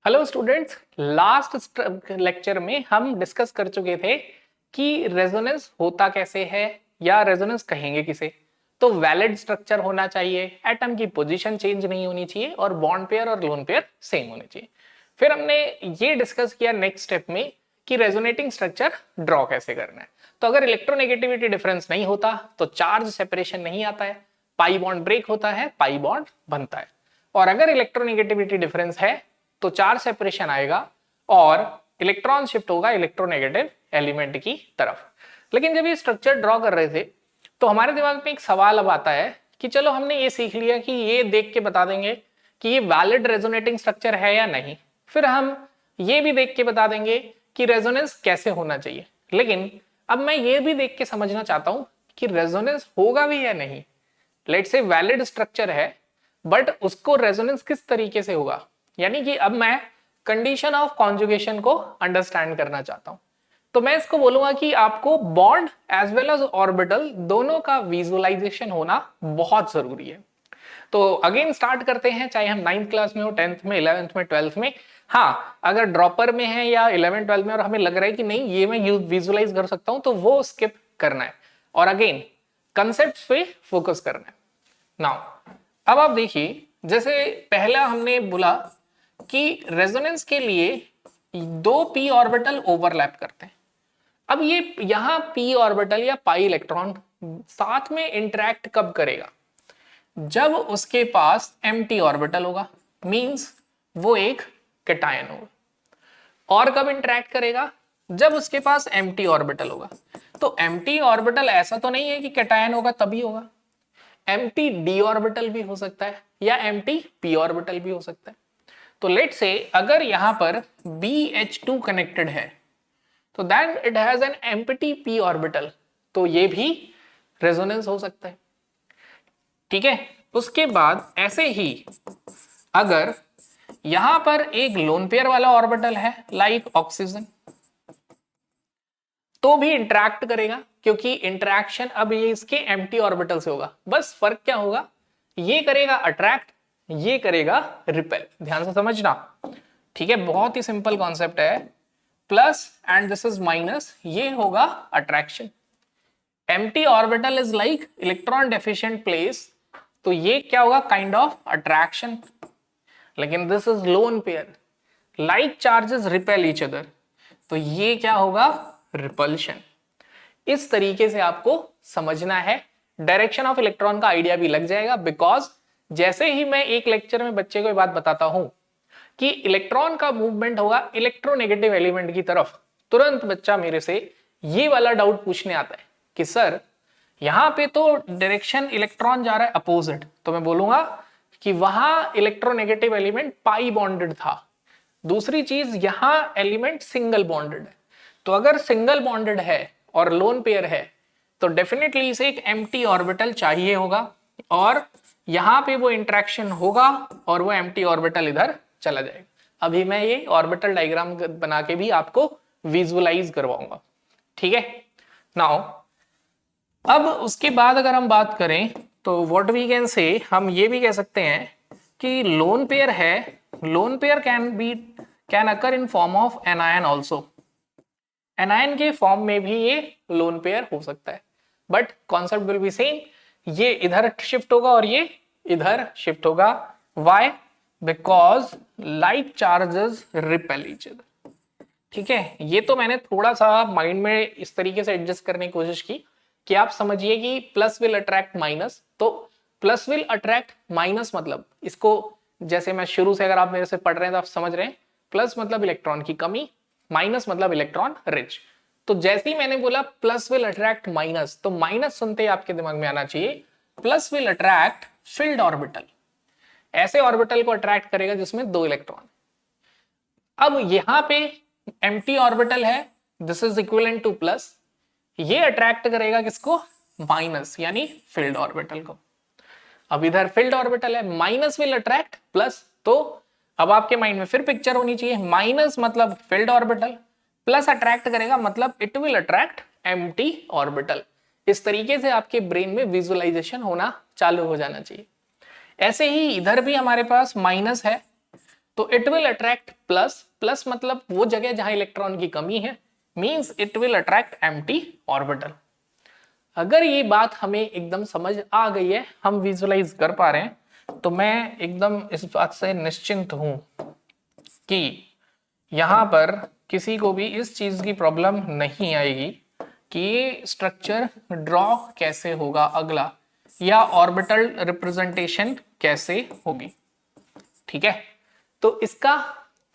Hello students, last lecture में हम discuss कर चुके थे कि रेजोनेंस होता कैसे है या रेजोनेंस कहेंगे किसे। तो वैलिड स्ट्रक्चर होना चाहिए, एटम की पोजीशन चेंज नहीं होनी चाहिए और बॉन्ड पेयर और लोन पेयर सेम होने चाहिए। फिर हमने ये डिस्कस किया नेक्स्ट स्टेप में कि रेजोनेटिंग स्ट्रक्चर ड्रॉ कैसे करना है। तो अगर इलेक्ट्रोनेगेटिविटी डिफरेंस नहीं होता तो चार्ज सेपरेशन नहीं आता है, पाई बॉन्ड ब्रेक होता है, पाई बॉन्ड बनता है। और अगर इलेक्ट्रोनेगेटिविटी डिफरेंस है तो चार्ज सेपरेशन आएगा और इलेक्ट्रॉन शिफ्ट होगा इलेक्ट्रोनेगेटिव एलिमेंट की तरफ। लेकिन जब ये स्ट्रक्चर ड्रॉ कर रहे थे तो हमारे दिमाग में एक सवाल अब आता है कि चलो हमने ये सीख लिया कि ये देख के बता देंगे कि ये वैलिड रेजोनेटिंग स्ट्रक्चर है या नहीं, फिर हम ये भी देख के बता देंगे कि रेजोनेंस कैसे होना चाहिए। लेकिन अब मैं ये भी देख के समझना चाहता हूं कि रेजोनेंस होगा भी या नहीं। लेट्स से वैलिड स्ट्रक्चर है बट उसको रेजोनेंस किस तरीके से होगा, यानी कि अब मैं कंडीशन ऑफ कॉन्जुगेशन को अंडरस्टैंड करना चाहता हूं। तो मैं इसको बोलूंगा कि आपको bond as well as orbital दोनों का विजुअलाइजेशन होना बहुत जरूरी है। तो अगेन स्टार्ट करते हैं, चाहे हम 9th क्लास में हो, 10th में, 11th में, 12th में। हाँ, अगर ड्रॉपर में है या 11th 12th में और हमें लग रहा है कि नहीं ये मैं विजुअलाइज कर सकता हूं तो वो स्किप करना है और अगेन कंसेप्ट पे फोकस करना है। नाउ अब आप देखिए, जैसे पहला हमने बोला कि रेजोनेंस के लिए दो पी ऑर्बिटल ओवरलैप करते हैं। अब ये यहां पी ऑर्बिटल या पाई इलेक्ट्रॉन साथ में इंटरेक्ट कब करेगा? जब उसके पास एम्प्टी ऑर्बिटल होगा, मींस वो एक कैटायन होगा। और कब इंटरेक्ट करेगा? जब उसके पास एम्प्टी ऑर्बिटल होगा। तो एम्प्टी ऑर्बिटल ऐसा तो नहीं है कि कैटायन होगा तभी होगा, एम्प्टी डी ऑर्बिटल भी हो सकता है या एम्प्टी पी ऑर्बिटल भी हो सकता है। तो लेट से अगर यहां पर BH2 कनेक्टेड है तो then it has an empty p orbital, तो ये भी रेजोनेंस हो सकता है। ठीक है, उसके बाद ऐसे ही अगर यहां पर एक लोन पेयर वाला ऑर्बिटल है लाइक ऑक्सीजन, तो भी इंटरैक्ट करेगा क्योंकि इंटरैक्शन अब ये इसके एम्प्टी ऑर्बिटल से होगा। बस फर्क क्या होगा, ये करेगा अट्रैक्ट, ये करेगा रिपेल। ध्यान से समझना, ठीक है, बहुत ही सिंपल कॉन्सेप्ट है। Plus and this is minus, ये होगा attraction. Empty orbital is like electron deficient place, तो ये क्या होगा, काइंड ऑफ अट्रैक्शन। लेकिन this is lone pair, like charges repel each other, तो ये क्या होगा, रिपल्शन। इस तरीके से आपको समझना है, डायरेक्शन ऑफ इलेक्ट्रॉन का आइडिया भी लग जाएगा। बिकॉज जैसे ही मैं एक लेक्चर में बच्चे को ये बात बताता हूं कि इलेक्ट्रॉन का मूवमेंट होगा इलेक्ट्रोनेगेटिव एलिमेंट की तरफ, तुरंत बच्चा मेरे से ये वाला डाउट पूछने आता है कि सर यहां पे तो डायरेक्शन इलेक्ट्रॉन जा रहा है अपोजिट, तो मैं बोलूंगा कि वहां इलेक्ट्रोनेगेटिव एलिमेंट पाई बॉन्डेड था। दूसरी चीज, यहां एलिमेंट सिंगल बॉन्डेड है। तो अगर सिंगल बॉन्डेड है और लोन पेयर है तो डेफिनेटली इसे एक एम्प्टी ऑर्बिटल चाहिए होगा और यहां पे वो इंटरेक्शन होगा और वो एम्प्टी ऑर्बिटल इधर चला जाएगा। अभी मैं ये ऑर्बिटल डायग्राम बना के भी आपको विजुअलाइज करवाऊंगा। ठीक है, नाउ अब उसके बाद अगर हम बात करें तो व्हाट वी कैन से, हम ये भी कह सकते हैं कि लोन पेयर है, lone pair can occur in form of anion also. Anion के फॉर्म में भी ये लोन पेयर हो सकता है, but concept will be same. ये इधर शिफ्ट होगा और ये इधर शिफ्ट होगा। Why? Because like charges repel each other. ठीक है, ये तो मैंने थोड़ा सा माइंड में इस तरीके से एडजस्ट करने की कोशिश की कि आप समझिए कि प्लस विल अट्रैक्ट माइनस, तो प्लस विल अट्रैक्ट माइनस मतलब इसको, जैसे मैं शुरू से अगर आप मेरे से पढ़ रहे हैं तो आप समझ रहे हैं, प्लस मतलब इलेक्ट्रॉन की कमी, माइनस मतलब इलेक्ट्रॉन रिच। तो जैसे ही मैंने बोला प्लस विल अट्रैक्ट माइनस, तो माइनस सुनते ही आपके दिमाग में आना चाहिए plus will attract field orbital. ऐसे ऑर्बिटल को अट्रैक्ट करेगा जिसमें दो इलेक्ट्रॉन। अब यहां पे एम्प्टी ऑर्बिटल है, this is equivalent two plus, ये अट्रैक्ट करेगा किसको, माइनस, यानी फिल्ड ऑर्बिटल को। अब इधर फिल्ड ऑर्बिटल है, माइनस विल अट्रैक्ट प्लस, तो अब आपके माइंड में फिर पिक्चर होनी चाहिए, माइनस मतलब फिल्ड ऑर्बिटल, प्लस अट्रैक्ट करेगा मतलब it will attract empty orbital. इस तरीके से आपके ब्रेन में विजुअलाइजेशन होना चालू हो जाना चाहिए। ऐसे ही इधर भी हमारे पास माइनस है, तो it will attract plus, plus मतलब वो जगह जहां इलेक्ट्रॉन की कमी है, means it will attract empty orbital. अगर ये बात हमें एकदम समझ आ गई है, हम विजुलाइज कर पा रहे हैं, तो मैं एकदम इस बात से निश्चिंत हूं कि यहां पर किसी को भी इस चीज की प्रॉब्लम नहीं आएगी कि ये स्ट्रक्चर ड्रॉ कैसे होगा अगला, या ऑर्बिटल रिप्रेजेंटेशन कैसे होगी। ठीक है, तो इसका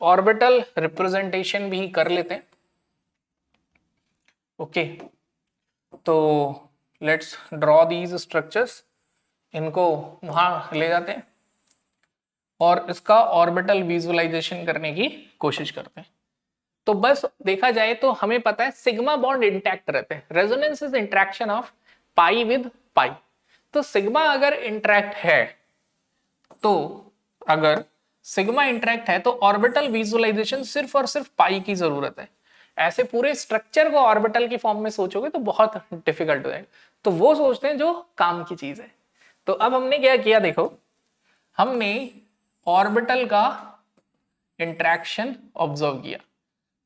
ऑर्बिटल रिप्रेजेंटेशन भी कर लेते हैं। ओके, तो लेट्स ड्रॉ दीज स्ट्रक्चर्स, इनको वहां ले जाते हैं और इसका ऑर्बिटल विजुअलाइजेशन करने की कोशिश करते हैं। तो बस देखा जाए तो हमें पता है सिग्मा बॉन्ड इंटैक्ट रहते हैं, resonance is interaction of pi with pi. तो सिग्मा अगर इंटरेक्ट है, तो अगर सिग्मा इंटरेक्ट है तो ऑर्बिटल विजुअलाइजेशन सिर्फ और सिर्फ पाई की जरूरत है। ऐसे पूरे स्ट्रक्चर को ऑर्बिटल की फॉर्म में सोचोगे तो बहुत डिफिकल्ट हो जाएगा, तो वो सोचते हैं जो काम की चीज है। तो अब हमने क्या किया, देखो हमने ऑर्बिटल का इंटरेक्शन ऑब्जर्व किया,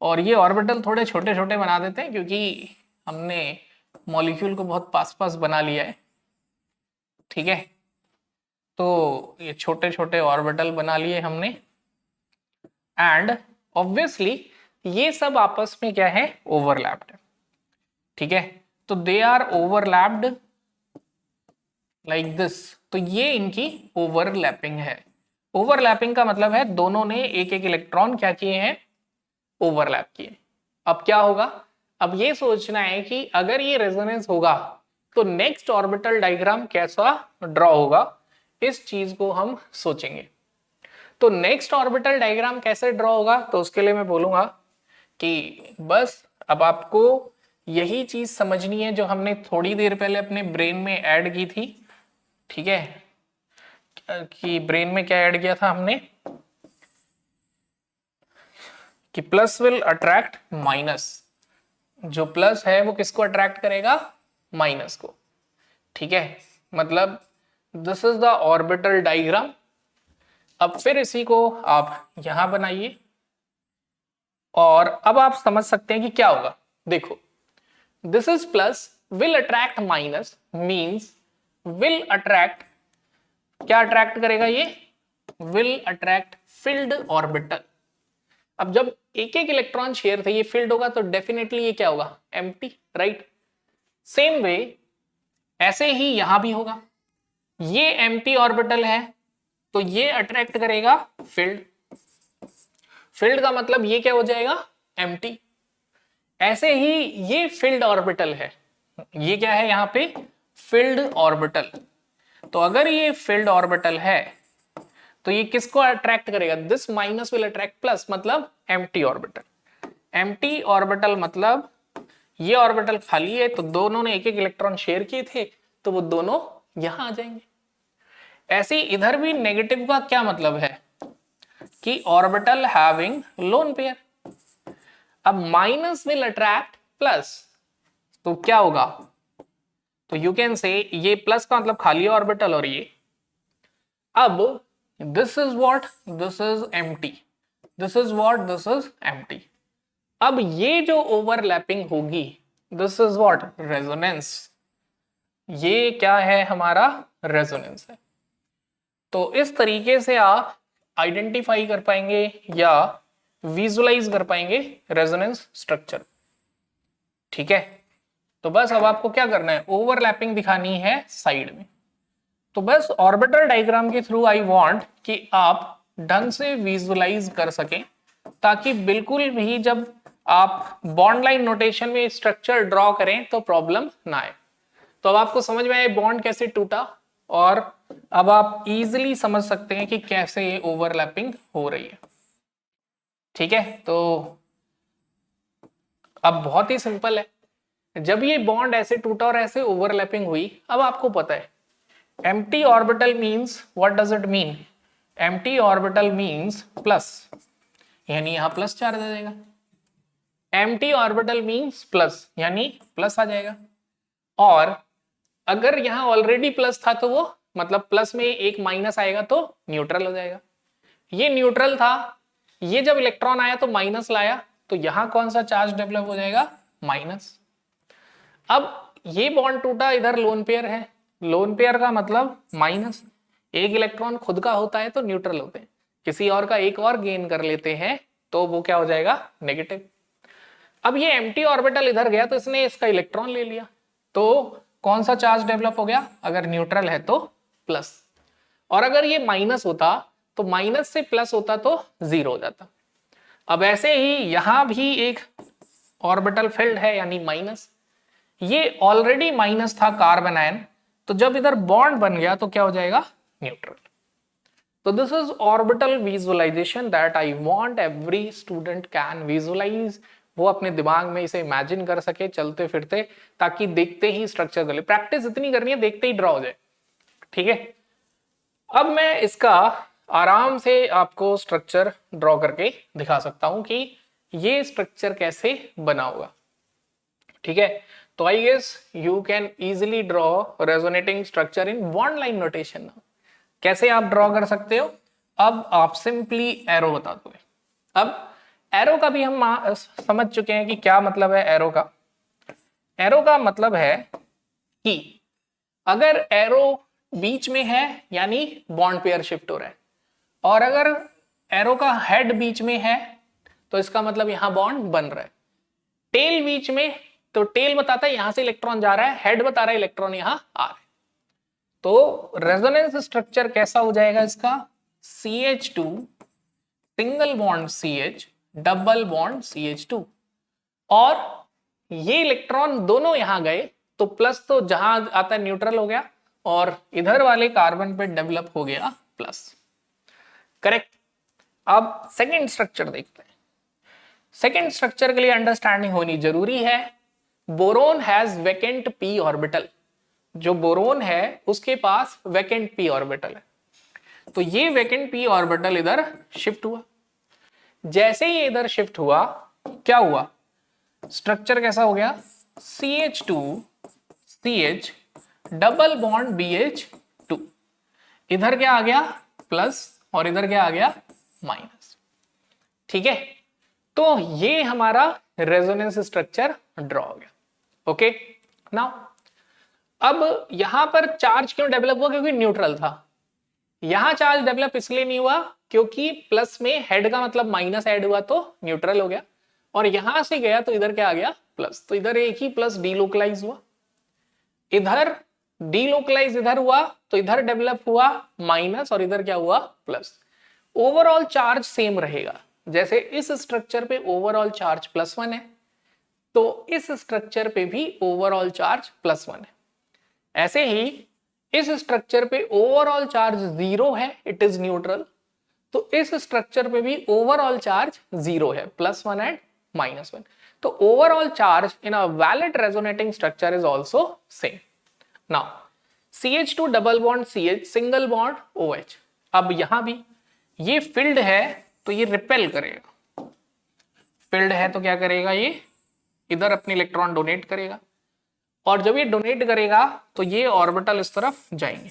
और ये ऑर्बिटल थोड़े छोटे छोटे बना देते हैं क्योंकि हमने मॉलिक्यूल को बहुत पास पास बना लिया है। ठीक है, तो ये छोटे छोटे ऑर्बिटल बना लिए हमने, एंड ऑब्वियसली ये सब आपस में क्या है, ओवरलैप्ड है। ठीक है, तो they are overlapped like this, तो ये इनकी ओवरलैपिंग है। ओवरलैपिंग का मतलब है दोनों ने एक एक इलेक्ट्रॉन क्या किए हैं, ओवरलैप किए। अब क्या होगा, अब ये सोचना है कि अगर ये रेजोनेंस होगा तो नेक्स्ट ऑर्बिटल डायग्राम कैसा ड्रॉ होगा, इस चीज को हम सोचेंगे। तो नेक्स्ट ऑर्बिटल डायग्राम कैसे ड्रॉ होगा, तो उसके लिए मैं बोलूंगा कि बस अब आपको यही चीज समझनी है जो हमने थोड़ी देर पहले अपने ब्रेन में ऐड की थी। ठीक है, कि ब्रेन में क्या ऐड किया था हमने, कि प्लस विल अट्रैक्ट माइनस। जो प्लस है वो किसको अट्रैक्ट करेगा, माइनस को। ठीक है, मतलब this is the orbital diagram. अब फिर इसी को आप यहां बनाइए, और अब आप समझ सकते हैं कि क्या होगा। देखो, this is plus will attract minus, means will attract, क्या अट्रैक्ट करेगा ये, विल अट्रैक्ट फिल्ड ऑर्बिटल। अब जब एक एक इलेक्ट्रॉन शेयर थे, ये फील्ड होगा तो डेफिनेटली ये क्या होगा, एम्प्टी, राइट। सेम वे ऐसे ही यहां भी होगा, ये एम्प्टी ऑर्बिटल है तो ये अट्रैक्ट करेगा फील्ड, फील्ड का मतलब ये क्या हो जाएगा, एम्प्टी। ऐसे ही ये फील्ड ऑर्बिटल है, ये क्या है यहां पे, फील्ड ऑर्बिटल। तो अगर ये फील्ड ऑर्बिटल है तो ये किसको अट्रैक्ट करेगा, this minus will attract plus, मतलब एम्प्टी ऑर्बिटल। एम्प्टी ऑर्बिटल मतलब ये ऑर्बिटल खाली है तो दोनों ने एक एक इलेक्ट्रॉन शेयर किए थे तो वो दोनों यहां आ जाएंगे। ऐसे इधर भी नेगेटिव का क्या मतलब है कि ऑर्बिटल हैविंग लोन पेयर। अब माइनस विल अट्रैक्ट प्लस, तो क्या होगा, तो यू कैन से ये प्लस का मतलब खाली ऑर्बिटल, और ये अब this is what, this is empty, this is what, this is empty. अब ये जो ओवरलैपिंग होगी, दिस इज व्हाट, रेजोनेंस। ये क्या है हमारा, रेजोनेंस है। तो इस तरीके से आप आइडेंटिफाई कर पाएंगे या विजुलाइज कर पाएंगे रेजोनेंस स्ट्रक्चर। ठीक है, तो बस अब आपको क्या करना है, ओवरलैपिंग दिखानी है साइड में। तो बस ऑर्बिटल डायग्राम के थ्रू आई वांट कि आप ढंग से विजुलाइज कर सकें, ताकि बिल्कुल भी जब आप बॉन्ड लाइन नोटेशन में स्ट्रक्चर ड्रॉ करें तो प्रॉब्लम ना आए। तो अब आपको समझ में आया बॉन्ड कैसे टूटा, और अब आप इजीली समझ सकते हैं कि कैसे ये ओवरलैपिंग हो रही है। ठीक है, तो अब बहुत ही सिंपल है, जब ये बॉन्ड ऐसे टूटा और ऐसे ओवरलैपिंग हुई, अब आपको पता है empty orbital means what does it mean, empty orbital means plus, यानी यहां प्लस चार्ज आ जाएगा। empty orbital means plus यानी प्लस आ जाएगा, और अगर यहां ऑलरेडी प्लस था तो वो मतलब प्लस में एक माइनस आएगा तो न्यूट्रल हो जाएगा। ये न्यूट्रल था, ये जब इलेक्ट्रॉन आया तो माइनस लाया, तो यहां कौन सा चार्ज डेवलप हो जाएगा, माइनस। अब ये बॉन्ड टूटा, इधर लोन पेयर है, लोन पेयर का मतलब माइनस, एक इलेक्ट्रॉन खुद का होता है तो न्यूट्रल होते हैं, किसी और का एक और गेन कर लेते हैं तो वो क्या हो जाएगा, नेगेटिव। अब ये एम्प्टी ऑर्बिटल इधर गया तो इसने इसका इलेक्ट्रॉन ले लिया, तो कौन सा चार्ज डेवलप हो गया, अगर न्यूट्रल है तो प्लस, और अगर ये माइनस होता तो माइनस से प्लस होता तो जीरो हो जाता। अब ऐसे ही यहां भी एक ऑर्बिटल फिल्ड है यानी माइनस, ये ऑलरेडी माइनस था कार्बन आयन, तो जब इधर बॉन्ड बन गया तो क्या हो जाएगा, न्यूट्रल। तो this is orbital visualization that I want every student can visualize, वो अपने दिमाग में इसे इमेजिन कर सके चलते फिरते, ताकि देखते ही स्ट्रक्चर कर ले। प्रैक्टिस इतनी करनी है देखते ही ड्रॉ हो जाए, ठीक है। अब मैं इसका आराम से आपको स्ट्रक्चर ड्रॉ करके दिखा सकता हूं कि ये स्ट्रक्चर कैसे बना होगा, ठीक है। तो I guess you can easily draw resonating structure in one line notation. कैसे आप ड्रॉ कर सकते हो, अब आप सिंपली एरो बता दोगे। अब एरो का भी हम समझ चुके हैं कि क्या मतलब है एरो का। एरो का मतलब है कि अगर एरो बीच में है यानी बॉन्ड पेयर शिफ्ट हो रहा है, और अगर एरो का हेड बीच में है तो इसका मतलब यहां बॉन्ड बन रहा है। टेल बीच में, तो टेल बताता है यहां से इलेक्ट्रॉन जा रहा है, हेड बता रहा है इलेक्ट्रॉन यहां आ रहा है। तो रेजोनेंस स्ट्रक्चर कैसा हो जाएगा इसका, CH2 single bond CH double bond CH2, और ये इलेक्ट्रॉन दोनों यहां गए तो प्लस तो जहां आता है न्यूट्रल हो गया, और इधर वाले कार्बन पे डेवलप हो गया प्लस, करेक्ट। अब सेकेंड स्ट्रक्चर देखते हैं। सेकेंड स्ट्रक्चर के लिए अंडरस्टैंडिंग होनी जरूरी है। Boron has vacant p orbital, जो बोरोन है उसके पास वैकेंट p ऑर्बिटल है, तो ये वैकेंट p ऑर्बिटल इधर शिफ्ट हुआ। जैसे ही इधर शिफ्ट हुआ क्या हुआ, स्ट्रक्चर कैसा हो गया, CH2 CH double bond BH2, इधर क्या आ गया प्लस और इधर क्या आ गया माइनस, ठीक है। तो ये हमारा रेजोनेंस स्ट्रक्चर ड्रॉ हो गया, ओके। नाउ अब यहां पर चार्ज क्यों डेवलप हुआ, क्योंकि न्यूट्रल था। यहां चार्ज डेवलप इसलिए नहीं हुआ क्योंकि प्लस में हेड का मतलब माइनस ऐड हुआ तो न्यूट्रल हो गया, और यहां से गया तो इधर क्या आ गया प्लस, तो इधर एक ही प्लस डीलोकलाइज हुआ, इधर डीलोकलाइज इधर हुआ तो इधर डेवलप हुआ माइनस और इधर क्या हुआ प्लस। ओवरऑल चार्ज सेम रहेगा, जैसे इस स्ट्रक्चर पे ओवरऑल चार्ज +1 है तो इस स्ट्रक्चर पे भी ओवरऑल चार्ज +1 है। ऐसे ही इस स्ट्रक्चर पे ओवरऑल चार्ज 0 है, इट इज न्यूट्रल, तो इस स्ट्रक्चर पे भी ओवरऑल चार्ज 0 है, +1 एंड -1, तो overall charge in a valid resonating structure is also same. Now CH2 double bond CH single bond OH, अब यहां भी ये फील्ड है तो ये रिपेल करेगा, फील्ड है तो क्या करेगा, ये इधर अपने इलेक्ट्रॉन डोनेट करेगा, और जब ये डोनेट करेगा तो ये ऑर्बिटल इस तरफ जाएंगे,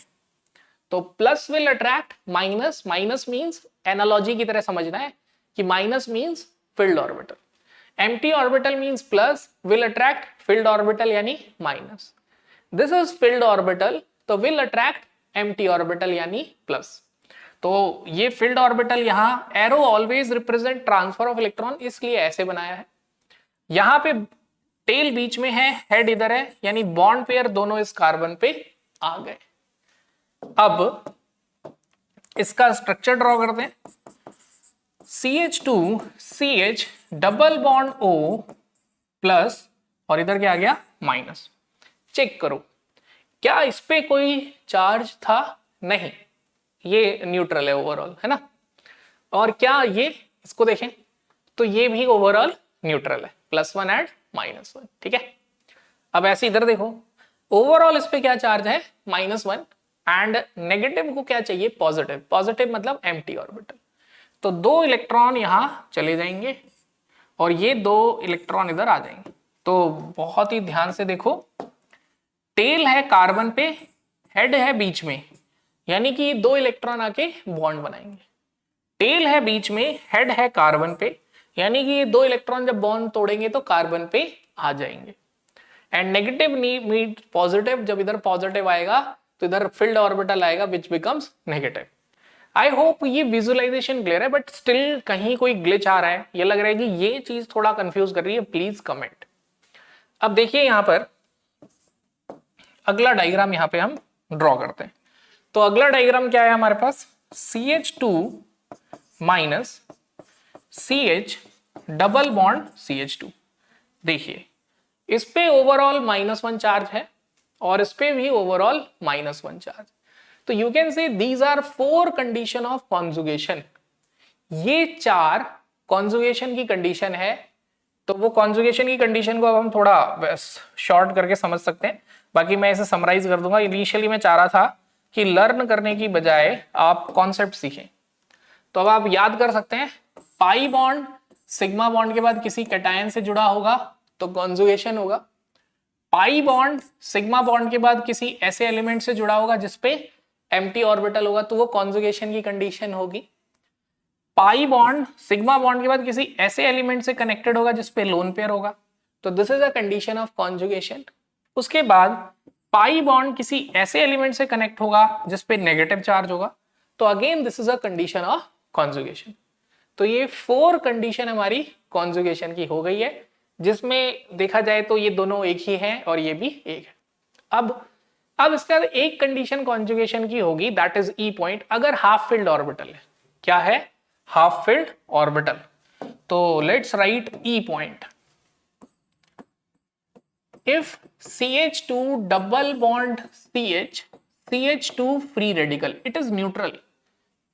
तो plus will attract minus, minus means analogy की तरह समझना है कि minus means filled orbital, empty orbital means plus, will attract filled orbital यानी minus. This is filled orbital, तो विल अट्रैक्ट एम्प्टी ऑर्बिटल यानी प्लस। तो ये फील्ड ऑर्बिटल यहां arrow always represent transfer of electron, इसलिए ऐसे बनाया है। यहां पे टेल बीच में है, हेड इधर है, यानी बॉन्ड पेयर दोनों इस कार्बन पे आ गए। अब इसका स्ट्रक्चर ड्रॉ करते हैं। CH2 CH double bond O plus, और इधर क्या आ गया माइनस। चेक करो क्या इस पे कोई चार्ज था, नहीं, ये न्यूट्रल है ओवरऑल, है ना। और क्या ये इसको देखें तो ये भी ओवरऑल न्यूट्रल है, +1 एंड -1, ठीक है। अब ऐसे इधर देखो, ओवरऑल इस पे क्या चार्ज है -1, एंड नेगेटिव को क्या चाहिए पॉजिटिव, पॉजिटिव मतलब एम्प्टी ऑर्बिटल, तो 2 इलेक्ट्रॉन यहां चले जाएंगे और ये 2 इलेक्ट्रॉन इधर आ जाएंगे। तो बहुत ही ध्यान से देखो, टेल है कार्बन पे, हेड है बीच में, यानी कि 2 इलेक्ट्रॉन आके बॉन्ड बनाएंगे, टेल है बीच में, हेड है कार्बन पे, यानी कि ये दो इलेक्ट्रॉन जब बॉन्ड तोड़ेंगे तो कार्बन पे आ जाएंगे। एंड नेगेटिव मीट पॉजिटिव, जब इधर पॉजिटिव आएगा तो इधर फील्ड ऑर्बिटल आएगा which becomes negative. I hope ये विजुअलाइजेशन क्लियर है, बट स्टिल कहीं कोई ग्लिच आ रहा है, ये लग रहा है कि ये चीज थोड़ा कंफ्यूज कर रही है, प्लीज कमेंट। अब देखिए यहां पर अगला डायग्राम यहां पे हम ड्रॉ करते हैं। तो अगला डायग्राम क्या है हमारे पास, CH2 minus CH double bond CH2। देखिए इस पे ओवरऑल -1 चार्ज है और इस पे भी ओवरऑल -1 चार्ज। तो you can say these are 4 condition of conjugation. ये 4 कॉन्जुगेशन की कंडीशन है। तो वो कॉन्जुगेशन की कंडीशन को अब हम थोड़ा शॉर्ट करके समझ सकते हैं, बाकी मैं इसे समराइज कर दूंगा। इनिशियली मैं चाह रहा था कि लर्न करने की बजाय आप कॉन्सेप्ट सीखें। तो अब आप याद कर सकते हैं, पाई बॉन्ड सिग्मा बॉन्ड के बाद किसी कैटायन से जुड़ा होगा तो कॉन्जुगेशन होगा। पाई बॉन्ड सिग्मा बॉन्ड के बाद किसी ऐसे एलिमेंट से जुड़ा होगा जिसपे एम्प्टी ऑर्बिटल होगा तो वो कॉन्जुगेशन की कंडीशन होगी। पाई बॉन्ड सिग्मा बॉन्ड के बाद किसी ऐसे एलिमेंट से कनेक्टेड होगा जिसपे लोन पेयर होगा, तो this is a condition of conjugation. उसके बाद पाई बॉन्ड किसी ऐसे एलिमेंट से कनेक्ट होगा जिसपे नेगेटिव चार्ज होगा, तो again this is a condition of conjugation. तो ये 4 कंडीशन हमारी कॉन्जुगेशन की हो गई है, जिसमें देखा जाए तो ये दोनों एक ही हैं और ये भी एक है। अब इसका एक कंडीशन कॉन्जुगेशन की होगी, दैट इज ई पॉइंट, अगर हाफ फिल्ड ऑर्बिटल है। क्या है, हाफ फिल्ड ऑर्बिटल। तो let's right E point. If CH2 double bond CH2 free radical, it is neutral.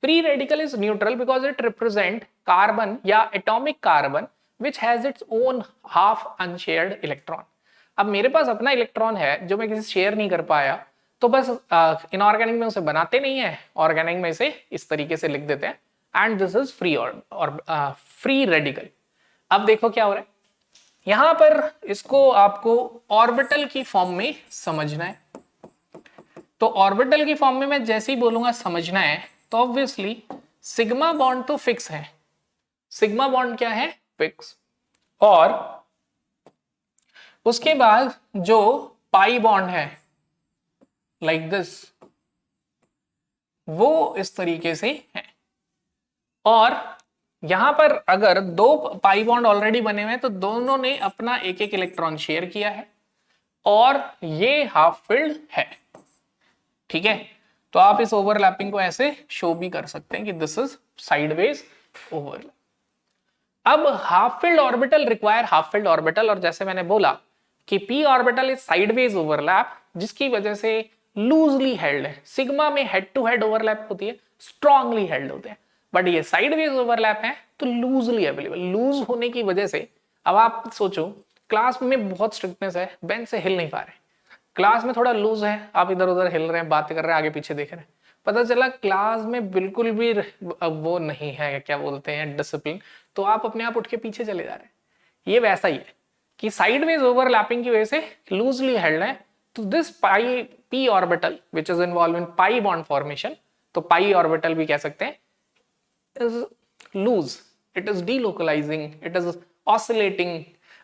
Free radical is neutral because it represent carbon या atomic carbon which has its own half unshared electron. अब मेरे पास अपना electron है जो मैं किसी share नहीं कर पाया, तो बस इनऑर्गेनिक में उसे बनाते नहीं है, ऑर्गेनिक में इसे इस तरीके से लिख देते हैं, and this is free radical. अब देखो क्या हो रहा है यहां पर, इसको आपको ऑर्बिटल की फॉर्म में समझना है। तो ऑर्बिटल की फॉर्म में मैं जैसे ही बोलूंगा समझना है, तो ऑब्वियसली सिग्मा बॉन्ड तो फिक्स है। सिग्मा बॉन्ड क्या है, फिक्स। और उसके बाद जो पाई बॉन्ड है लाइक दिस, वो इस तरीके से है। और यहां पर अगर 2 पाई बॉन्ड ऑलरेडी बने हुए हैं तो दोनों ने अपना एक एक इलेक्ट्रॉन शेयर किया है और ये हाफ फिल्ड है। ठीक है, तो आप इस ओवरलैपिंग को ऐसे शो भी कर सकते हैं कि दिस इज साइडवेज ओवरलैप। अब half filled orbital require half filled orbital, और जैसे मैंने बोला कि p orbital is sideways overlap, जिसकी वजह से लूजली हेल्ड है। सिग्मा में हेड टू हेड ओवरलैप होती है, स्ट्रांगली हेल्ड होते हैं, बट ये साइडवेज ओवरलैप है तो लूजली अवेलेबल। लूज होने की वजह से अब आप सोचो, क्लास में बहुत स्ट्रिक्टनेस है, बेंच से हिल नहीं पा रहे, क्लास में थोड़ा लूज है, आप इधर उधर हिल रहे हैं, बातें कर रहे हैं, आगे पीछे देख रहे हैं, पता चला क्लास में बिल्कुल भी वो नहीं है, क्या बोलते हैं, डिसिप्लिन, तो आप अपने आप उठ के पीछे चले जा रहे हैं। ये वैसा ही है कि साइडवेज ओवरलैपिंग की वजह से लूजली हेल्ड है। तो this pi p orbital which is involve in pi bond formation, तो पाई ऑर्बिटल भी कह सकते हैं, is loose, it is delocalizing, it is oscillating।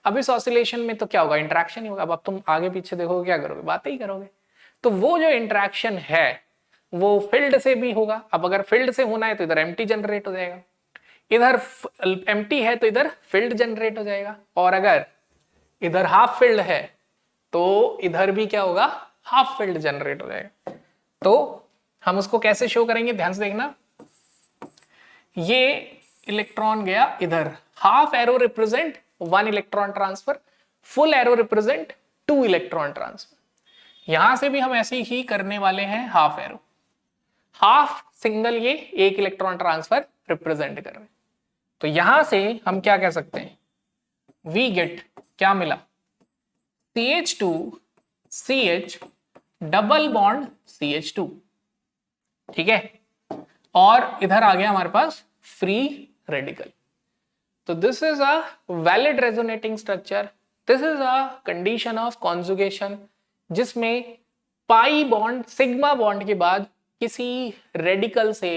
अब इस ऑसिलेशन में तो क्या होगा, इंटरेक्शन ही होगा। अब तुम आगे पीछे देखोगे, क्या करोगे, बातें ही करोगे। तो वो जो इंटरेक्शन है वो फील्ड से भी होगा। अब अगर फील्ड से होना है तो इधर एम्प्टी जनरेट हो जाएगा, इधर एम्प्टी है तो इधर फील्ड जनरेट हो जाएगा, और अगर इधर हाफ फील्ड है तो इधर भी क्या होगा, हाफ फील्ड जनरेट हो जाएगा। तो हम उसको कैसे शो करेंगे, ध्यान से देखना। ये इलेक्ट्रॉन गया इधर, half arrow represent 1 electron transfer, full arrow represent 2 electron transfer. यहां से भी हम ऐसे ही करने वाले हैं, हाफ एरो, हाफ सिंगल, ये 1 इलेक्ट्रॉन ट्रांसफर रिप्रेजेंट कर रहे हैं। तो यहां से हम क्या कह सकते हैं, वी गेट, क्या मिला, CH2 CH double bond CH2। ठीक है, और इधर आ गया हमारे पास फ्री रेडिकल। तो this is a valid resonating structure, this is a condition of conjugation, जिसमें पाई बॉन्ड सिग्मा बॉन्ड के बाद किसी रेडिकल से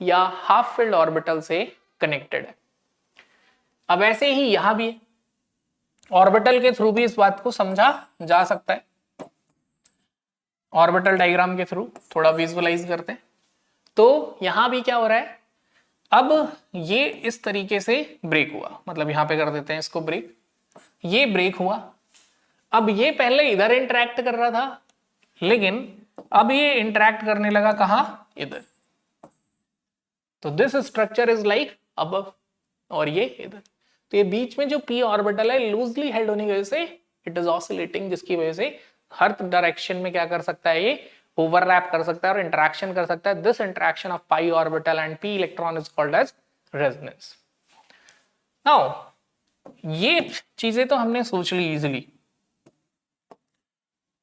या हाफ फिल्ड ऑर्बिटल से कनेक्टेड है। अब ऐसे ही यहां भी ऑर्बिटल के थ्रू भी इस बात को समझा जा सकता है। ऑर्बिटल डायग्राम के थ्रू थोड़ा विजुअलाइज करते हैं। तो यहां भी क्या हो रहा है, अब ये इस तरीके से ब्रेक हुआ, मतलब यहां पे कर देते हैं इसको ब्रेक, ये ब्रेक हुआ। अब ये पहले इधर इंटरेक्ट कर रहा था, लेकिन अब ये इंटरेक्ट करने लगा कहां, इधर। तो this structure is like above, और ये इधर। तो ये बीच में जो p ऑर्बिटल है लूजली हेल्ड होने की वजह से इट इज ऑसिलेटिंग, जिसकी वजह से हर डायरेक्शन में क्या कर सकता है, ये ओवरलैप कर सकता है और इंटरेक्शन कर सकता है। This interaction of pi orbital and p electron is called as resonance. Now ये चीजें तो हमने सोच ली इजिली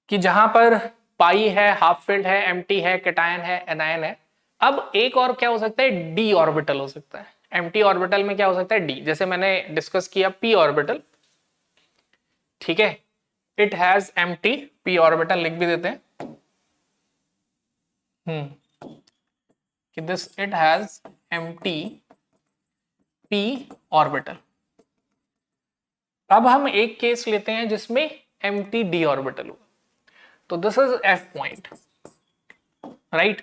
कि जहां पर पाई है, हाफ फील्ड है, एम्प्टी है, कैटायन है, एनायन है। अब एक और क्या हो सकता है, डी ऑर्बिटल हो सकता है। एम्प्टी ऑर्बिटल में क्या हो सकता है, डी, जैसे मैंने डिस्कस किया पी ऑर्बिटल, ठीक है, it has empty P orbital, लिख भी देते हैं कि this it has empty P orbital. अब हम एक केस लेते हैं जिसमें एम्प्टी डी ऑर्बिटल होगा, तो this is F point, right.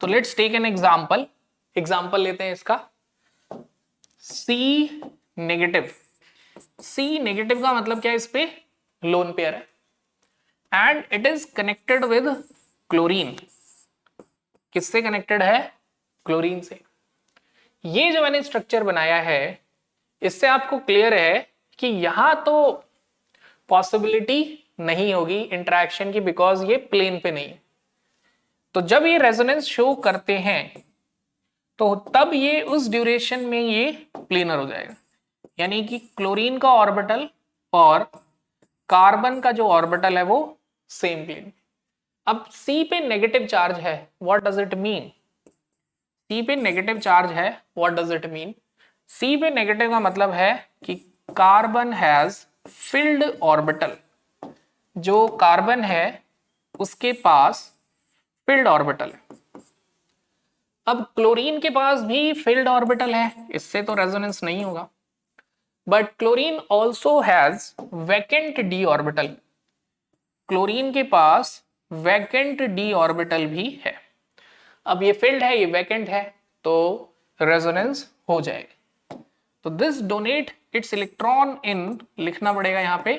तो लेट्स टेक एन एग्जाम्पल लेते हैं इसका, C नेगेटिव। C नेगेटिव का मतलब क्या है, इस पे लोन पेयर है and it is connected with chlorine. किससे कनेक्टेड है, क्लोरीन से। ये जो मैंने स्ट्रक्चर बनाया है, इससे आपको क्लियर है कि यहां तो पॉसिबिलिटी नहीं होगी इंटरेक्शन की, बिकॉज ये प्लेन पे नहीं है। तो जब ये रेजोनेंस शो करते हैं तो तब ये उस ड्यूरेशन में ये प्लेनर हो जाएगा, यानी कि क्लोरीन का ऑर्बिटल और कार्बन का जो ऑर्बिटल है वो सेम प्लेन। अब C पे नेगेटिव चार्ज है, what does it mean. C पे नेगेटिव चार्ज है, what does it mean. C पे नेगेटिव का मतलब है कि कार्बन हैज फिल्ड ऑर्बिटल, जो कार्बन है उसके पास फिल्ड ऑर्बिटल है। अब क्लोरीन के पास भी फिल्ड ऑर्बिटल है, इससे तो रेजोनेंस नहीं होगा, but chlorine also has vacant D orbital. Chlorine के पास वैकेंट डी ऑर्बिटल भी है। अब ये फिल्ड है, ये वैकेंट है, तो रेजोनेंस हो जाएगा। तो this donate it's electron in, लिखना पड़ेगा यहां पे,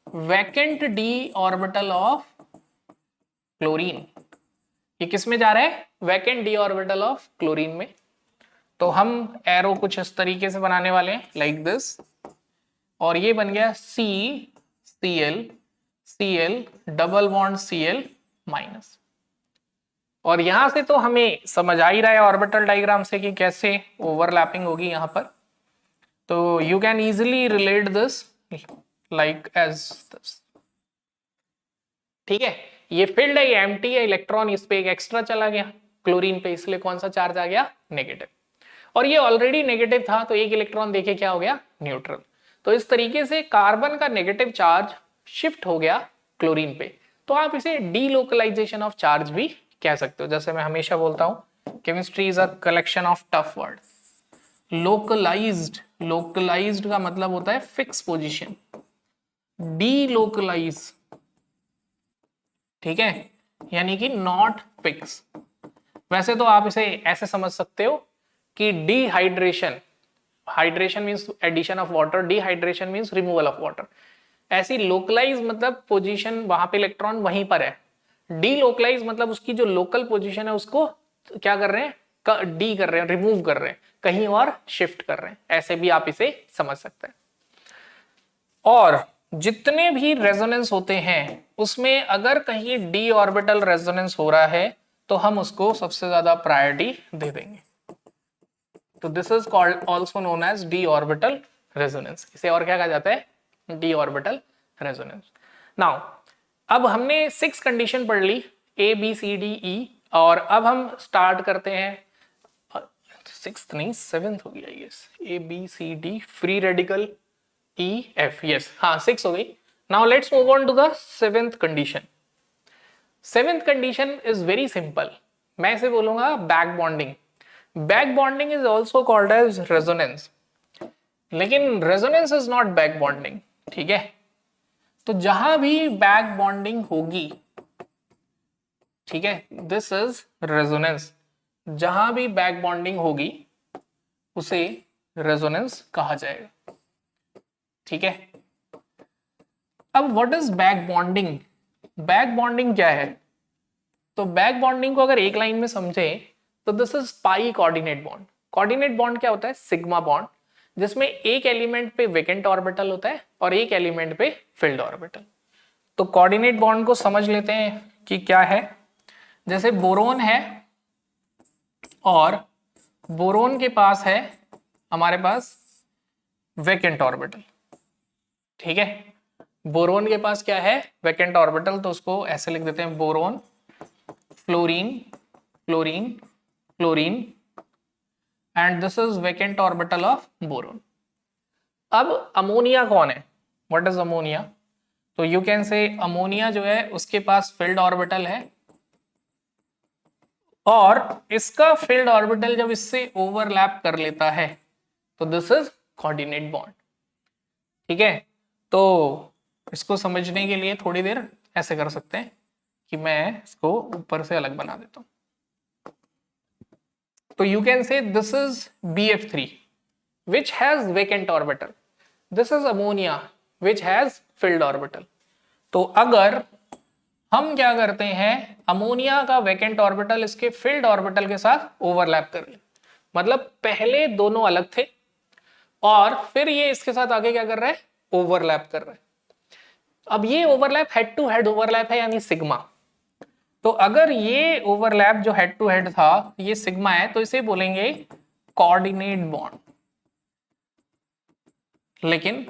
vacant D orbital of chlorine. ये किस में जा रहा है, vacant D orbital of chlorine में। तो हम एरो कुछ इस तरीके से बनाने वाले हैं, लाइक दिस, और ये बन गया CCl Cl double bond Cl minus. और यहां से तो हमें समझ आ ही रहा है ऑर्बिटल डायग्राम से कि कैसे ओवरलैपिंग होगी यहां पर। तो you can easily relate this like as this, ठीक है। ये फील्ड है, ये एम्प्टी है, इलेक्ट्रॉन इस पे एक एक्स्ट्रा चला गया क्लोरीन पे, इसलिए कौन सा चार्ज आ गया, नेगेटिव। और ये ऑलरेडी नेगेटिव था, तो एक इलेक्ट्रॉन देखे क्या हो गया, न्यूट्रल। तो इस तरीके से कार्बन का नेगेटिव चार्ज शिफ्ट हो गया क्लोरीन पे। तो आप इसे डीलोकलाइजेशन ऑफ चार्ज भी कह सकते हो। जैसे मैं हमेशा बोलता हूं, chemistry is a collection of tough word. Localized, localized का मतलब होता है फिक्स पोजीशन, डीलोकलाइज, ठीक है, यानी कि नॉट फिक्स। वैसे तो आप इसे ऐसे समझ सकते हो कि dehydration, hydration means addition of water, dehydration means removal of water. ऐसी लोकलाइज मतलब पोजीशन, वहां पे इलेक्ट्रॉन वहीं पर है। डीलोकलाइज मतलब उसकी जो लोकल पोजीशन है उसको क्या कर रहे हैं, डी कर रहे हैं, रिमूव कर रहे हैं, कहीं और शिफ्ट कर रहे हैं। ऐसे भी आप इसे समझ सकते हैं। और जितने भी रेजोनेंस होते हैं उसमें अगर कहीं डी ऑर्बिटल रेजोनेंस हो रहा है तो हम उसको सबसे ज्यादा प्रायोरिटी दे देंगे। तो this is called also known as d orbital resonance. इसे और क्या कहा जाता है, डी ऑर्बिटल रेजोनेंस। नाउ अब हमने 6 कंडीशन पढ़ ली, A B C D E, और अब हम स्टार्ट करते हैं, 6th नहीं 7th हो गया, yes, A B C D free radical E F, yes, हाँ 6 हो गई। Now let's move on to the 7th condition. 7th condition is very simple, मैं इसे बोलूंगा back bonding. Back bonding is also called as resonance, लेकिन resonance is not back bonding, ठीक है। तो जहां भी बैक बॉन्डिंग होगी, ठीक है, दिस इज रेजोनेंस, जहां भी बैक बॉन्डिंग होगी उसे रेजोनेंस कहा जाएगा, ठीक है। अब what is back bonding? Back bonding क्या है? तो बैक बॉन्डिंग को अगर एक लाइन में समझे तो this is pi coordinate bond. Coordinate bond क्या होता है? सिग्मा बॉन्ड, जिसमें एक एलिमेंट पे वेकेंट ऑर्बिटल होता है और एक एलिमेंट पे फिल्ड ऑर्बिटल। तो कोऑर्डिनेट बॉन्ड को समझ लेते हैं कि क्या है। जैसे बोरोन है और बोरोन के पास है हमारे पास वेकेंट ऑर्बिटल, ठीक है। बोरोन के पास क्या है? Vacant orbital. तो उसको ऐसे लिख देते हैं, boron, fluorine, fluorine, fluorine, and this is vacant orbital of boron. अब अमोनिया कौन है? What is ammonia? तो यू कैन से अमोनिया जो है उसके पास फील्ड ऑर्बिटल है, और इसका फील्ड ऑर्बिटल जब इससे ओवरलैप कर लेता है तो दिस इज कोऑर्डिनेट बॉन्ड, ठीक है। तो इसको समझने के लिए थोड़ी देर ऐसे कर सकते हैं कि मैं इसको ऊपर से अलग बना देता हूं। तो यू कैन से this is BF3 which has vacant orbital, this is ammonia which has filled orbital। तो अगर हम क्या करते हैं, अमोनिया का वैकेंट ऑर्बिटल इसके फील्ड ऑर्बिटल के साथ ओवरलैप कर ले, मतलब पहले दोनों अलग थे और फिर ये इसके साथ आगे क्या कर रहा है? ओवरलैप कर रहा है। अब ये overlap head to head overlap है, यानी सिग्मा। तो अगर ये ओवरलैप जो हेड टू हेड था ये सिग्मा है, तो इसे बोलेंगे कोऑर्डिनेट बॉन्ड। लेकिन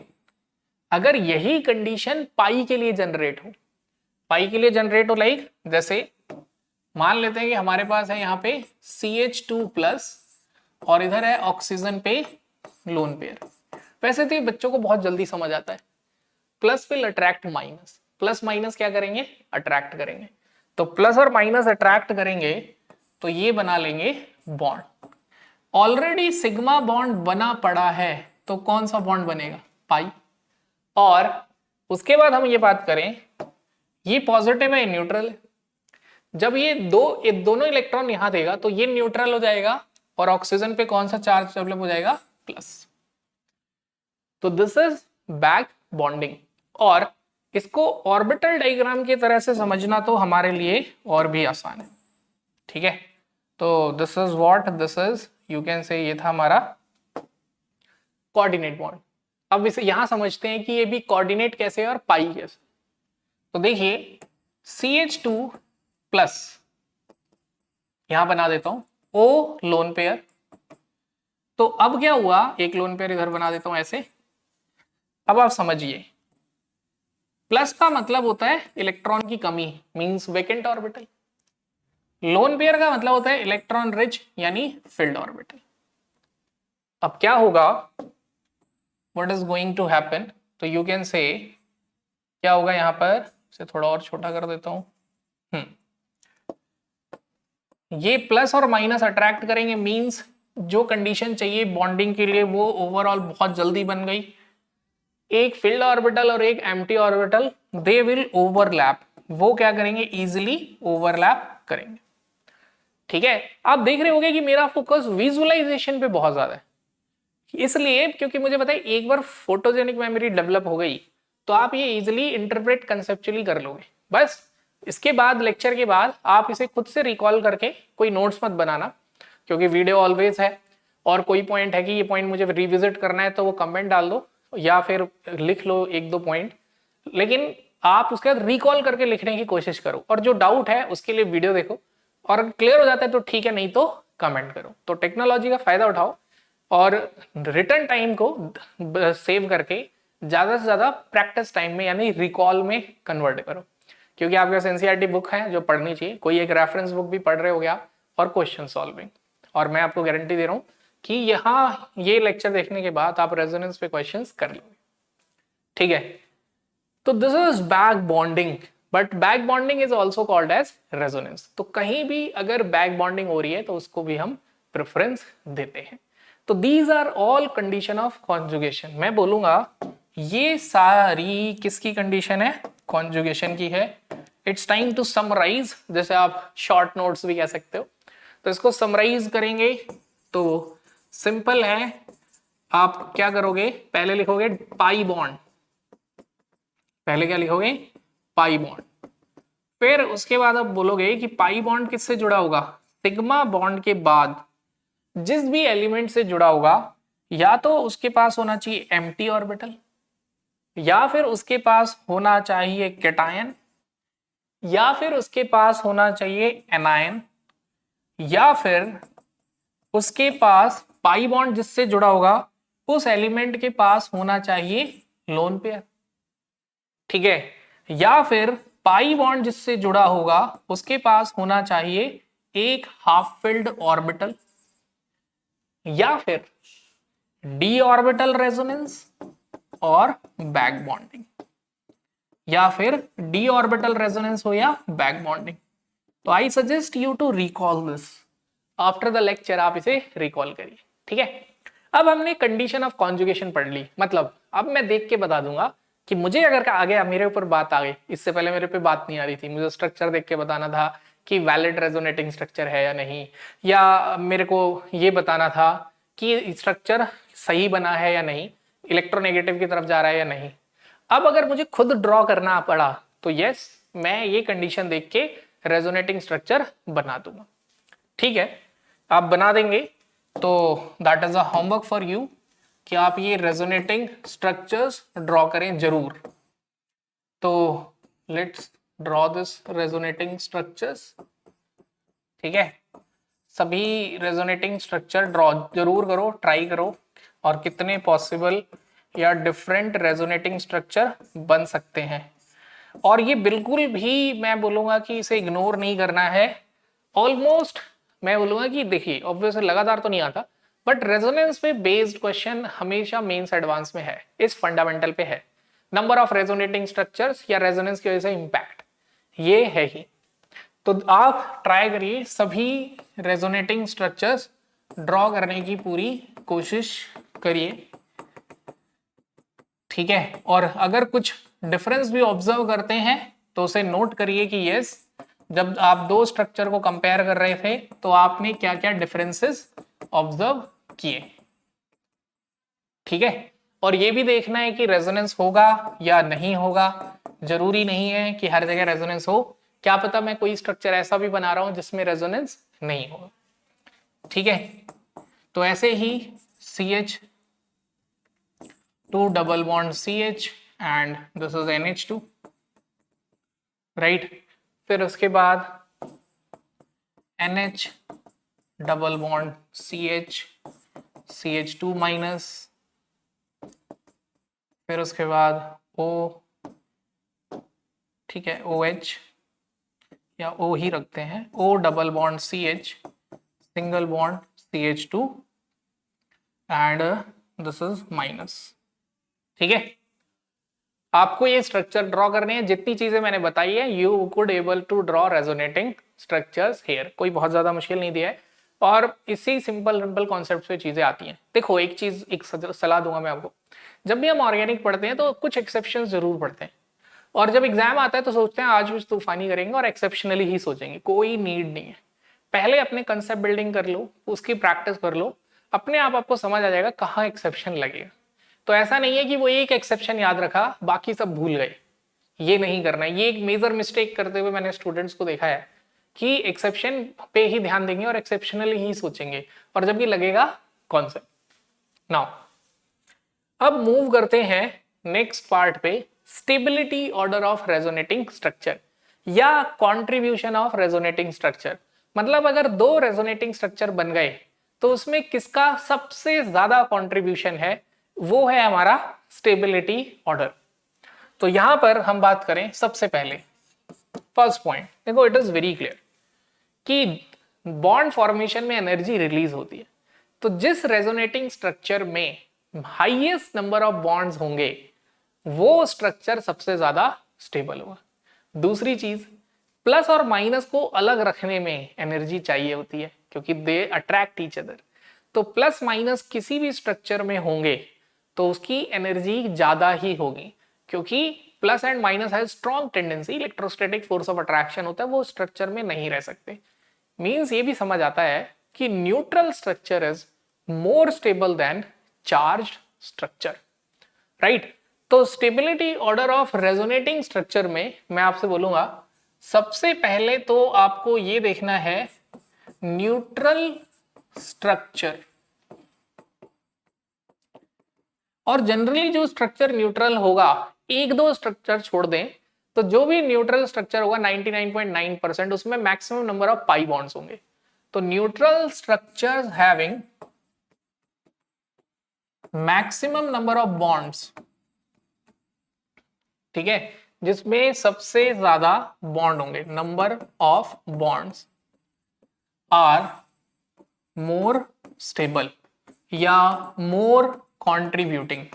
अगर यही कंडीशन पाई के लिए जनरेट हो, पाई के लिए जनरेट हो, लाइक जैसे मान लेते हैं कि हमारे पास है यहाँ पे CH2+ और इधर है ऑक्सीजन पे लोन पेयर। वैसे तो ये बच्चों को बहुत जल्दी समझ आता है, plus will attract minus, plus minus क्या करेंगे? अट्रैक्ट करेंगे। तो प्लस और माइनस अट्रैक्ट करेंगे तो ये बना लेंगे बॉन्ड। ऑलरेडी सिग्मा बॉन्ड बना पड़ा है, तो कौन सा बॉन्ड बनेगा? पाई। और उसके बाद हम ये बात करें, ये पॉजिटिव है, न्यूट्रल है। जब ये दोनों इलेक्ट्रॉन यहां देगा तो ये न्यूट्रल हो जाएगा और ऑक्सीजन पे कौन सा चार्ज डेवलप हो जाएगा? प्लस। तो दिस इज बैक बॉन्डिंग। और इसको ऑर्बिटल डायग्राम की तरह से समझना तो हमारे लिए और भी आसान है, ठीक है। तो this is what this is, you can से ये था हमारा कोऑर्डिनेट बॉन्ड। अब इसे यहां समझते हैं कि ये भी कोऑर्डिनेट कैसे है और पाई कैसे। तो देखिए CH2+ यहां बना देता हूं, O लोन पेयर। तो अब क्या हुआ, एक लोन पेयर इधर बना देता हूं ऐसे। अब आप समझिए, प्लस का मतलब होता है इलेक्ट्रॉन की कमी, means vacant orbital. Lone pair का मतलब होता है इलेक्ट्रॉन रिच, यानी फिल्ड ऑर्बिटल। अब क्या होगा, what is going to happen? तो यू कैन से क्या होगा, यहां पर इसे थोड़ा और छोटा कर देता हूं। ये प्लस और माइनस अट्रैक्ट करेंगे, मींस जो कंडीशन चाहिए बॉन्डिंग के लिए वो ओवरऑल बहुत जल्दी बन गई। एक फील्ड ऑर्बिटल और एक empty orbital, they will overlap, वो क्या करेंगे? इजिली ओवरलैप करेंगे, ठीक है। आप देख रहे होंगे कि मेरा फोकस विजुअलाइजेशन पे बहुत ज्यादा है, इसलिए क्योंकि मुझे पता है एक बार फोटोजेनिक मेमोरी डेवलप हो गई तो आप ये इजिली इंटरप्रेट कंसेप्चुअली कर लोगे। बस इसके बाद लेक्चर के बाद आप इसे खुद से रिकॉल करके कोई नोट्स मत बनाना, क्योंकि वीडियो ऑलवेज है, और कोई पॉइंट है कि ये पॉइंट मुझे रिविजिट करना है तो वो कमेंट डाल दो या फिर लिख लो एक दो पॉइंट, लेकिन आप उसके बाद रिकॉल करके लिखने की कोशिश करो। और जो डाउट है उसके लिए वीडियो देखो, और क्लियर हो जाता है तो ठीक है, नहीं तो कमेंट करो। तो टेक्नोलॉजी का फायदा उठाओ और रिटर्न टाइम को सेव करके ज्यादा से ज्यादा प्रैक्टिस टाइम में यानी रिकॉल में कन्वर्ट करो, क्योंकि आपके पास एनसीईआरटी बुक है जो पढ़नी चाहिए, कोई एक रेफरेंस बुक भी पढ़ रहे हो गया, और क्वेश्चन सॉल्विंग। और मैं आपको गारंटी दे रहा हूँ कि यहाँ ये लेक्चर देखने के बाद आप रेजोनेंस पे क्वेश्चंस कर लोगे, ठीक है। तो this is back bonding, but back bonding is also called as resonance. तो कहीं भी अगर बैक बॉन्डिंग हो रही है तो उसको भी हम प्रेफरेंस देते हैं। तो these are all condition of conjugation. मैं बोलूंगा ये सारी किसकी कंडीशन है? कॉन्जुगेशन की है। इट्स टाइम टू समराइज, जैसे आप शॉर्ट नोट्स भी कह सकते हो। तो इसको समराइज करेंगे तो सिंपल है, आप क्या करोगे, पहले लिखोगे पाई बॉन्ड, पहले क्या लिखोगे? Pi bond. फिर उसके बाद आप बोलोगे कि पाई बॉन्ड किससे जुड़ा होगा? सिग्मा बॉन्ड के बाद जिस भी एलिमेंट से जुड़ा होगा या तो उसके पास होना चाहिए एम्प्टी ऑर्बिटल, या फिर उसके पास होना चाहिए कैटायन, या फिर उसके पास होना चाहिए एनायन, या फिर उसके पास पाई बॉन्ड जिससे जुड़ा होगा उस एलिमेंट के पास होना चाहिए लोन पेयर। ठीक है, या फिर पाई बॉन्ड जिससे जुड़ा होगा उसके पास होना चाहिए एक हाफ फिल्ड ऑर्बिटल, या फिर डी ऑर्बिटल रेजोनेंस और बैक बॉन्डिंग, या फिर डी ऑर्बिटल रेजोनेंस हो या बैक बॉन्डिंग। तो I suggest you to recall this after the lecture, आप इसे रिकॉल करिए। ठीक है, अब हमने कंडीशन ऑफ कॉन्जुगेशन पढ़ ली। मतलब अब मैं देख के बता दूंगा कि मुझे अगर आ गया, मेरे ऊपर बात आ गई, इससे पहले मेरे पे बात नहीं आ रही थी, मुझे स्ट्रक्चर देख के बताना था कि वैलिड रेजोनेटिंग स्ट्रक्चर है या नहीं, या मेरे को ये बताना था कि स्ट्रक्चर सही बना है या नहीं, इलेक्ट्रोनेगेटिव की तरफ जा रहा है या नहीं। अब अगर मुझे खुद ड्रॉ करना पड़ा तो यस, मैं ये कंडीशन देख के रेजोनेटिंग स्ट्रक्चर बना दूंगा। ठीक है, आप बना देंगे तो that is a homework for you कि आप ये रेजोनेटिंग स्ट्रक्चर्स ड्रॉ करें जरूर। तो let's draw this resonating structures. ठीक है, सभी रेजोनेटिंग स्ट्रक्चर ड्रॉ जरूर करो, ट्राई करो, और कितने पॉसिबल या डिफरेंट रेजोनेटिंग स्ट्रक्चर बन सकते हैं। और ये बिल्कुल भी मैं बोलूंगा कि इसे इग्नोर नहीं करना है। ऑलमोस्ट मैं बोलूंगा कि देखिए, ऑब्वियसली लगातार तो नहीं आता, बट रेजोनेंस पे बेस्ड क्वेश्चन हमेशा मेंस एडवांस में है, इस फंडामेंटल पे है। नंबर ऑफ रेजोनेटिंग स्ट्रक्चर्स या रेजोनेंस की वजह से इंपैक्ट, ये है ही। तो आप ट्राई करिए, सभी रेजोनेटिंग स्ट्रक्चर्स ड्रॉ करने की पूरी कोशिश करिए। ठीक है, और अगर कुछ डिफरेंस भी ऑब्जर्व करते हैं तो उसे नोट करिए कि यस, जब आप दो स्ट्रक्चर को कंपेयर कर रहे थे तो आपने क्या क्या डिफरेंसेस ऑब्जर्व किए। ठीक है, और ये भी देखना है कि रेजोनेंस होगा या नहीं होगा। जरूरी नहीं है कि हर जगह रेजोनेंस हो, क्या पता मैं कोई स्ट्रक्चर ऐसा भी बना रहा हूं जिसमें रेजोनेंस नहीं होगा। ठीक है, तो ऐसे ही CH2 double bond CH and this is NH2, right. फिर उसके बाद NH double bond CH, CH2 minus, फिर उसके बाद O, ठीक है, OH या O ही रखते हैं, O double bond CH, single bond CH2 and this is minus. ठीक है, आपको ये स्ट्रक्चर ड्रॉ करने हैं, जितनी चीजें मैंने बताई है you could able to draw resonating structures here. कोई बहुत ज्यादा मुश्किल नहीं दिया है, और इसी सिंपल कॉन्सेप्ट पे चीजें आती हैं। देखो एक चीज, एक सलाह दूंगा मैं आपको, जब भी हम ऑर्गेनिक पढ़ते हैं तो कुछ एक्सेप्शन जरूर पढ़ते हैं, और जब एग्जाम आता है तो सोचते हैं आज कुछ तूफानी करेंगे और एक्सेप्शनली ही सोचेंगे। कोई नीड नहीं है, पहले अपने कंसेप्ट बिल्डिंग कर लो, उसकी प्रैक्टिस कर लो, अपने आप आपको समझ आ जाएगा कहाँ एक्सेप्शन लगेगा। तो ऐसा नहीं है कि वो एक एक्सेप्शन याद रखा बाकी सब भूल गए, ये नहीं करना है। ये एक मेजर मिस्टेक करते हुए मैंने स्टूडेंट्स को देखा है कि एक्सेप्शन पे ही ध्यान देंगे और एक्सेप्शनली ही सोचेंगे, और जबकि लगेगा कॉन्सेप्ट। नाउ अब मूव करते हैं नेक्स्ट पार्ट पे, stability order of resonating structure या कंट्रीब्यूशन ऑफ रेजोनेटिंग स्ट्रक्चर। मतलब अगर दो रेजोनेटिंग स्ट्रक्चर बन गए तो उसमें किसका सबसे ज्यादा कंट्रीब्यूशन है, वो है हमारा स्टेबिलिटी ऑर्डर। तो यहां पर हम बात करें सबसे पहले फर्स्ट पॉइंट, देखो इट इज वेरी क्लियर कि बॉन्ड फॉर्मेशन में एनर्जी रिलीज होती है। तो जिस रेजोनेटिंग स्ट्रक्चर में हाईएस्ट नंबर ऑफ बॉन्ड्स होंगे वो स्ट्रक्चर सबसे ज्यादा स्टेबल होगा। दूसरी चीज, प्लस और माइनस को अलग रखने में एनर्जी चाहिए होती है क्योंकि दे अट्रैक्ट ईच अदर। तो प्लस माइनस किसी भी स्ट्रक्चर में होंगे तो उसकी एनर्जी ज्यादा ही होगी, क्योंकि plus and minus has strong tendency, electrostatic force of attraction होता है, वो स्ट्रक्चर में नहीं रह सकते। मींस ये भी समझ आता है कि neutral structure is more stable than charged structure, right. तो stability order of resonating structure में मैं आपसे बोलूंगा सबसे पहले तो आपको ये देखना है न्यूट्रल स्ट्रक्चर। और जनरली जो स्ट्रक्चर न्यूट्रल होगा, एक दो स्ट्रक्चर छोड़ दें तो जो भी न्यूट्रल स्ट्रक्चर होगा 99.9% उसमें maximum number of pi bonds होंगे। तो neutral structures having maximum number of bonds, ठीक है, जिसमें सबसे ज्यादा बॉन्ड होंगे, number of bonds are more stable या मोर कॉन्ट्रीब्यूटिंग।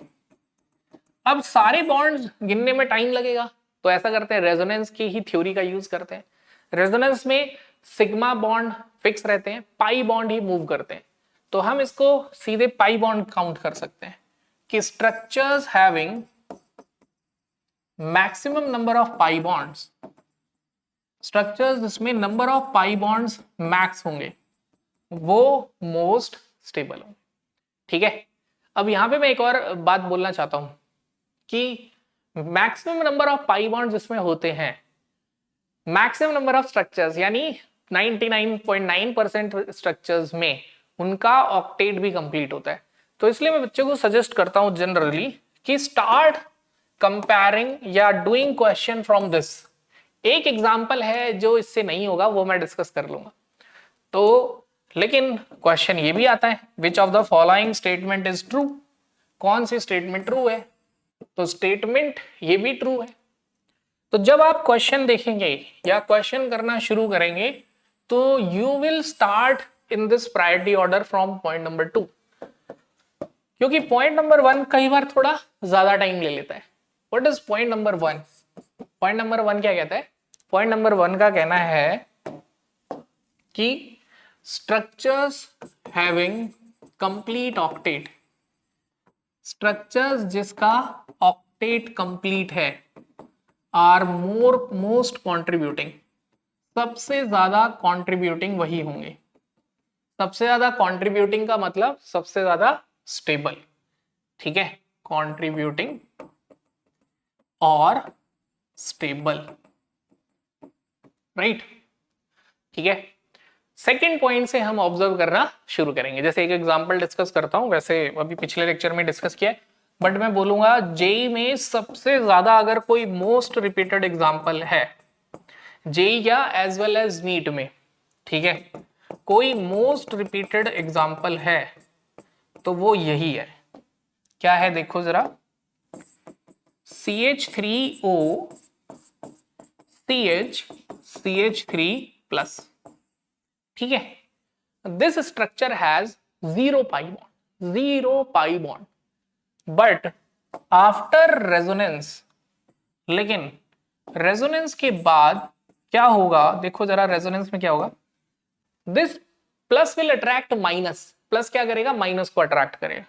अब सारे बॉन्ड्स गिनने में टाइम लगेगा, तो ऐसा करते हैं रेजोनेंस की ही थ्योरी का यूज करते हैं। रेजोनेंस में सिग्मा बॉन्ड फिक्स रहते हैं, पाई बॉन्ड ही मूव करते हैं, तो हम इसको सीधे पाई बॉन्ड काउंट कर सकते हैं कि structures having maximum number of pi bonds, structures जिसमें number of pi bonds max होंगे वो मोस्ट स्टेबल होंगे, ठीक है। अब यहां पे मैं एक और बात बोलना चाहता हूं कि maximum number of pi bonds जिसमें होते हैं, मैक्सिमम नंबर ऑफ स्ट्रक्चर्स यानी 99.9% स्ट्रक्चर्स में उनका ऑक्टेट भी कंप्लीट होता है। तो इसलिए मैं बच्चों को सजेस्ट करता हूं जनरली कि स्टार्ट कंपेयरिंग या डूइंग क्वेश्चन फ्रॉम दिस। एक एग्जांपल है जो इससे नहीं होगा, वो मैं डिस्कस कर लूंगा। तो लेकिन क्वेश्चन ये भी आता है, which of the following statement is true, कौन सी स्टेटमेंट ट्रू है, तो स्टेटमेंट ये भी ट्रू है। तो जब आप क्वेश्चन देखेंगे या क्वेश्चन करना शुरू करेंगे तो you will start in this priority order from point number 2, क्योंकि पॉइंट नंबर 1 कई बार थोड़ा ज्यादा टाइम ले लेता है। What is point number 1? Point number 1 क्या कहता है? पॉइंट नंबर 1 का कहना है कि structures having complete octet, structures जिसका ऑक्टेट कंप्लीट है, आर मोस्ट कॉन्ट्रीब्यूटिंग, सबसे ज्यादा कॉन्ट्रीब्यूटिंग वही होंगे। सबसे ज्यादा कॉन्ट्रीब्यूटिंग का मतलब सबसे ज्यादा स्टेबल, ठीक है, कॉन्ट्रीब्यूटिंग और स्टेबल, राइट, ठीक है। सेकेंड पॉइंट से हम ऑब्जर्व करना शुरू करेंगे। जैसे एक एग्जांपल डिस्कस करता हूं, वैसे अभी पिछले लेक्चर में डिस्कस किया है, बट मैं बोलूंगा जेई में सबसे ज्यादा अगर कोई मोस्ट रिपीटेड एग्जांपल है जेई या एज वेल एज नीट में, ठीक है, कोई मोस्ट रिपीटेड एग्जांपल है तो वो यही है। क्या है देखो जरा, CH3O CH3+, ठीक है। This structure has 0 pi bond, but after resonance, लेकिन रेजोनेंस के बाद क्या होगा देखो जरा, रेजोनेंस में क्या होगा, this plus will attract minus, plus क्या करेगा, माइनस को अट्रैक्ट करेगा,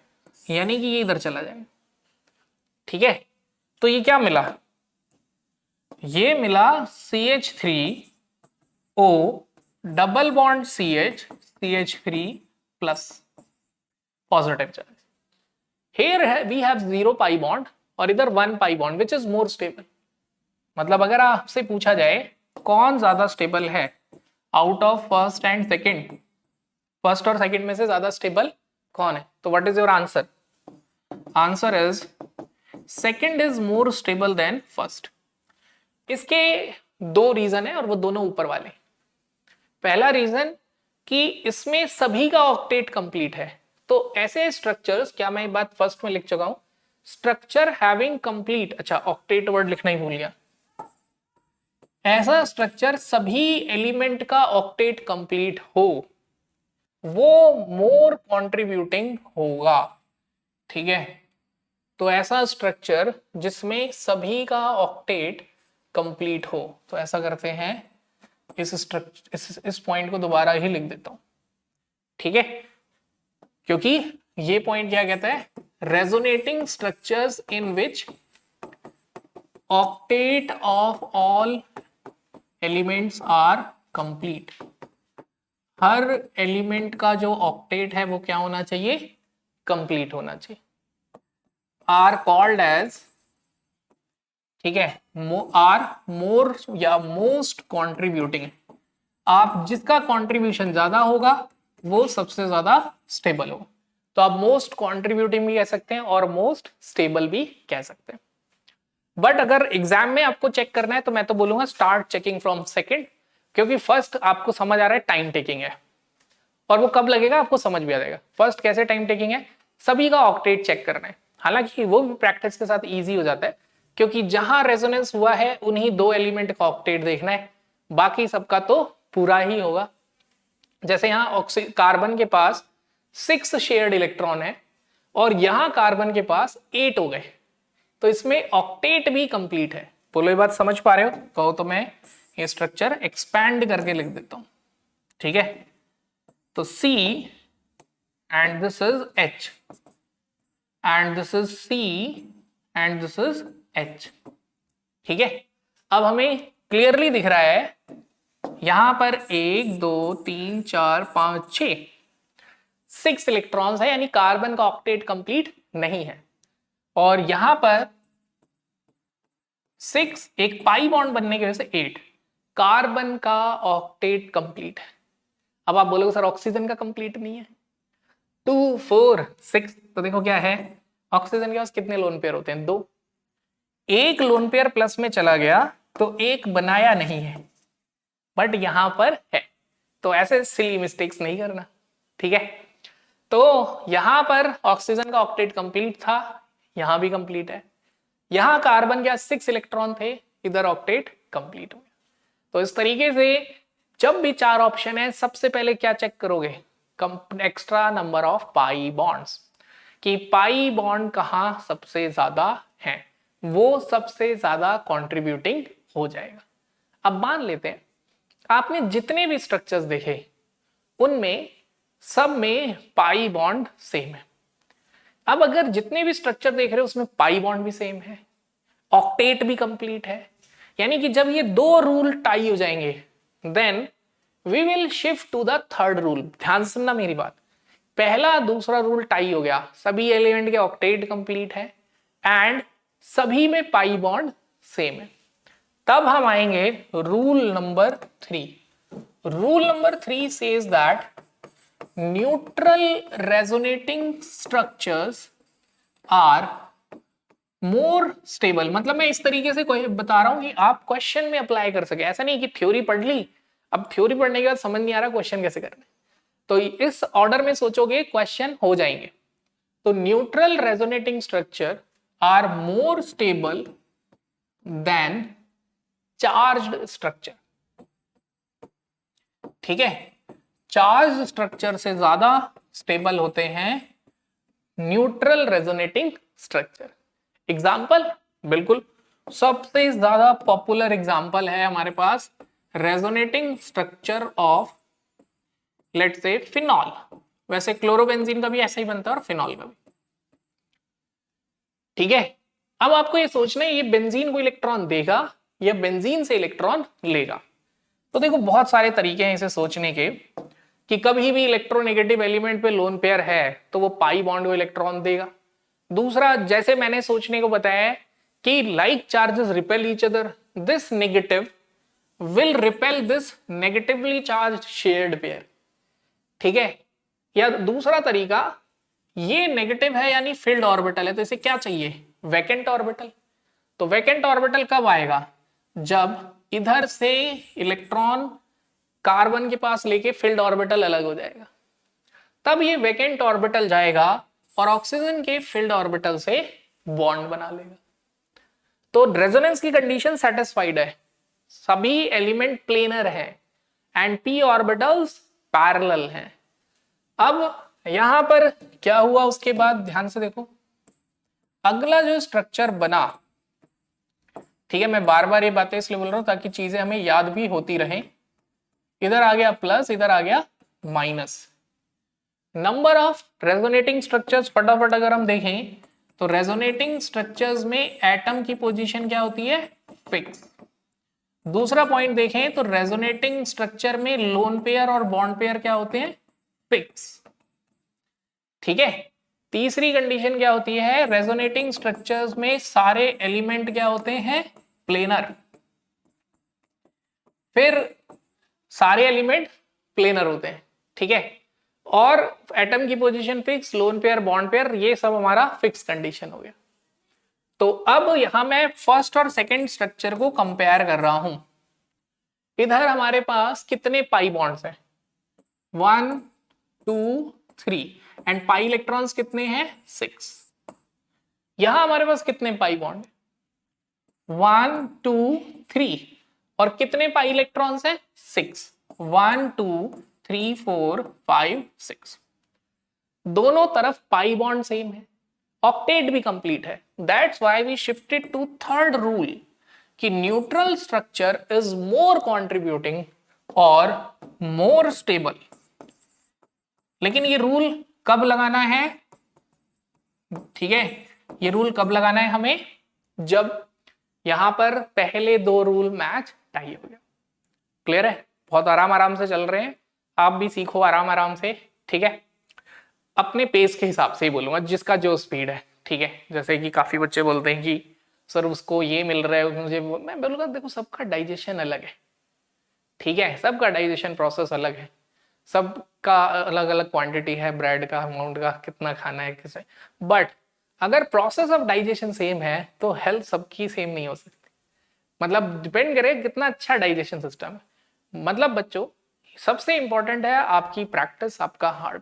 यानी कि ये इधर चला जाएगा, ठीक है। तो ये क्या मिला, ये मिला CH3O double bond CH3+ positive charge. Here we have 0 pi bond और इधर 1 pi bond which is more stable. मतलब अगर आपसे पूछा जाए कौन ज्यादा स्टेबल है out of first and second, first और सेकंड में से ज्यादा स्टेबल कौन है, तो what is your answer? Answer is second is more stable then first. इसके 2 रीजन है और वो दोनों ऊपर वाले। पहला रीजन कि इसमें सभी का ऑक्टेट कंप्लीट है, तो ऐसे स्ट्रक्चर्स, क्या मैं ये बात फर्स्ट में लिख चुका हूं, स्ट्रक्चर हैविंग कंप्लीट, अच्छा ऑक्टेट वर्ड लिखना ही भूल गया, ऐसा स्ट्रक्चर सभी एलिमेंट का ऑक्टेट कंप्लीट हो वो मोर कंट्रीब्यूटिंग होगा, ठीक है। तो ऐसा स्ट्रक्चर जिसमें सभी का ऑक्टेट कंप्लीट हो, तो ऐसा करते हैं इस स्ट्रक्चर इस पॉइंट को दोबारा ही लिख देता हूं, ठीक है, क्योंकि ये पॉइंट क्या कहता है, resonating structures in which octet of all elements are complete. हर एलिमेंट का जो ऑक्टेट है वो क्या होना चाहिए, कंप्लीट होना चाहिए। आर कॉल्ड एज, ठीक है, आर मोर या मोस्ट कॉन्ट्रीब्यूटिंग। आप जिसका कॉन्ट्रीब्यूशन ज्यादा होगा वो सबसे ज्यादा स्टेबल होगा। तो आप मोस्ट कॉन्ट्रीब्यूटिंग भी कह सकते हैं और मोस्ट स्टेबल भी कह सकते हैं। बट अगर एग्जाम में आपको चेक करना है तो मैं तो बोलूंगा स्टार्ट चेकिंग फ्रॉम सेकंड, क्योंकि फर्स्ट आपको समझ आ रहा है टाइम टेकिंग है, और वो कब लगेगा आपको समझ भी आ जाएगा। फर्स्ट कैसे टाइम टेकिंग है, सभी का ऑक्टेट चेक करना है, हालांकि वो भी प्रैक्टिस के साथ इजी हो जाता है, क्योंकि जहां रेजोनेंस हुआ है उन्हीं दो एलिमेंट का ऑक्टेट देखना है, बाकी सबका तो पूरा ही होगा। जैसे यहाँ कार्बन के पास 6 शेयर्ड इलेक्ट्रॉन है और यहां कार्बन के पास 8 हो गए, तो इसमें ऑक्टेट भी कंप्लीट है। बोलो ये बात समझ पा रहे हो, कहो तो मैं ये स्ट्रक्चर एक्सपैंड करके लिख देता हूं, ठीक है। तो C and this is H and this is C and this is H, ठीक है। अब हमें क्लियरली दिख रहा है यहां पर 1 2 3 4 5 6 इलेक्ट्रॉन्स है, यानी कार्बन का ऑक्टेट कंप्लीट नहीं है। और यहां पर 6 एक पाई बॉन्ड बनने की वजह से 8, कार्बन का ऑक्टेट कंप्लीट है। अब आप बोलोगे सर ऑक्सीजन का कंप्लीट नहीं है, 2 4 6, तो देखो क्या है, ऑक्सीजन के पास कितने लोन पेयर होते हैं, 2, एक लोन पेयर प्लस में चला गया तो एक बनाया नहीं है, बट यहां पर है। तो ऐसे सिली मिस्टेक्स नहीं करना, ठीक है। तो यहां पर ऑक्सीजन का ऑक्टेट कंप्लीट था, यहां भी कंप्लीट है। यहां कार्बन के 6 इलेक्ट्रॉन थे, इधर ऑक्टेट कंप्लीट हो गया। तो इस तरीके से जब भी 4 ऑप्शन है, सबसे पहले क्या चेक करोगे, extra number of pi bonds, कि पाई बॉन्ड कहां सबसे ज्यादा है, वो सबसे ज्यादा कंट्रीब्यूटिंग हो जाएगा। अब मान लेते हैं आपने जितने भी स्ट्रक्चर्स देखे उनमें सब में पाई बॉन्ड सेम है। अब अगर जितने भी स्ट्रक्चर देख रहे हो उसमें पाई बॉन्ड भी सेम है, ऑक्टेट भी कंप्लीट है, यानी कि जब ये 2 रूल टाई हो जाएंगे then we will shift to the third rule. ध्यान से सुनना मेरी बात, पहला दूसरा रूल टाई हो गया, सभी एलिमेंट के ऑक्टेट कंप्लीट है एंड सभी में पाई बॉन्ड सेम है। तब हम आएंगे rule number 3। Rule number 3 says that neutral resonating structures are more stable. मतलब मैं इस तरीके से बता रहा हूं कि आप क्वेश्चन में अप्लाई कर सके, ऐसा नहीं कि थ्योरी पढ़ ली, अब थ्योरी पढ़ने के बाद समझ नहीं आ रहा क्वेश्चन कैसे करना है, तो इस ऑर्डर में सोचोगे क्वेश्चन हो जाएंगे। तो neutral resonating structure are more stable than charged structure, ठीक है। चार्ज स्ट्रक्चर से ज्यादा स्टेबल होते हैं न्यूट्रल रेजोनेटिंग स्ट्रक्चर। एग्जाम्पल, बिल्कुल सबसे ज्यादा पॉपुलर एग्जाम्पल है हमारे पास resonating structure of let's say phenol. वैसे क्लोरोबेंजीन का भी ऐसा ही बनता है और फिनॉल का भी, ठीक है। अब आपको ये सोचना है ये बेंजीन को इलेक्ट्रॉन देगा या बेंजीन से इलेक्ट्रॉन लेगा। तो देखो बहुत सारे तरीके हैं इसे सोचने के, कि कभी भी इलेक्ट्रोनेगेटिव एलिमेंट पे लोन पेयर है तो वो पाई बॉन्ड को इलेक्ट्रॉन देगा। दूसरा, जैसे मैंने सोचने को बताया है कि like charges repel each other, this negative will repel this negatively charged shared pair, ठीक है। या दूसरा तरीका, ये नेगेटिव है यानी फील्ड ऑर्बिटल है, तो इसे क्या चाहिए, वैकेंट ऑर्बिटल। तो वैकेंट ऑर्बिटल कब आएगा, जब इधर से इलेक्ट्रॉन कार्बन के पास लेके फील्ड ऑर्बिटल अलग हो जाएगा, तब ये वैकेंट ऑर्बिटल जाएगा और ऑक्सीजन के फील्ड ऑर्बिटल से बॉन्ड बना लेगा। तो रेजोनेंस की कंडीशन सेटिस्फाइड है, सभी एलिमेंट प्लेनर है एंड पी ऑर्बिटल्स पैरेलल हैं। अब यहां पर क्या हुआ उसके बाद ध्यान से देखो, अगला जो स्ट्रक्चर बना, ठीक है, मैं बार बार ये बातें इसलिए बोल रहा हूं ताकि चीजें हमें याद भी होती रहें। इधर आ गया प्लस, इधर आ गया minus. Number of resonating structures फटाफट अगर हम देखें तो रेजोनेटिंग स्ट्रक्चर्स में एटम की पोजीशन क्या होती है, फिक्स। दूसरा पॉइंट देखें तो रेजोनेटिंग स्ट्रक्चर में लोन पेयर और बॉन्ड पेयर क्या होते हैं, फिक्स। ठीक है। तीसरी कंडीशन क्या होती है, रेजोनेटिंग स्ट्रक्चर्स में सारे एलिमेंट क्या होते हैं, प्लेनर। फिर सारे एलिमेंट प्लेनर होते हैं। ठीक है। और एटम की position fix, lone pair, bond pair, ये सब हमारा फिक्स कंडीशन हो गया। तो अब यहां मैं फर्स्ट और सेकंड स्ट्रक्चर को कंपेयर कर रहा हूं। इधर हमारे पास कितने पाई बॉन्ड्स हैं, 1 2 3, एंड पाई इलेक्ट्रॉन्स कितने हैं, 6। यहां हमारे पास कितने पाई बॉन्ड, 1 2 3, और कितने पाई इलेक्ट्रॉन्स हैं, 6। 1 2 3 4 5 6, दोनों तरफ पाई बॉन्ड सेम है, ऑक्टेट भी कंप्लीट है। That's why we shifted to third rule कि neutral structure is more contributing और मोर स्टेबल। लेकिन ये रूल कब लगाना है, ठीक है, ये रूल कब लगाना है हमें, जब यहां पर पहले दो रूल मैच टाई हो गया। क्लियर है, बहुत आराम आराम से चल रहे हैं, आप भी सीखो आराम आराम से। ठीक है, अपने पेस के हिसाब से ही बोलूंगा, जिसका जो स्पीड है। ठीक है, जैसे कि काफी बच्चे बोलते हैं कि सर उसको ये मिल रहा है मुझे, मैं बोलूंगा देखो सबका डाइजेशन अलग है। ठीक है, सबका डाइजेशन प्रोसेस अलग है, सबका अलग अलग क्वांटिटी है, ब्रेड का अमाउंट का कितना खाना है किसे, बट अगर प्रोसेस ऑफ डाइजेशन सेम है तो हेल्थ सबकी सेम नहीं हो सकती। मतलब डिपेंड करे कितना अच्छा डाइजेशन सिस्टम है। मतलब बच्चों सबसे इंपॉर्टेंट है आपकी प्रैक्टिस, आपका हार्ड।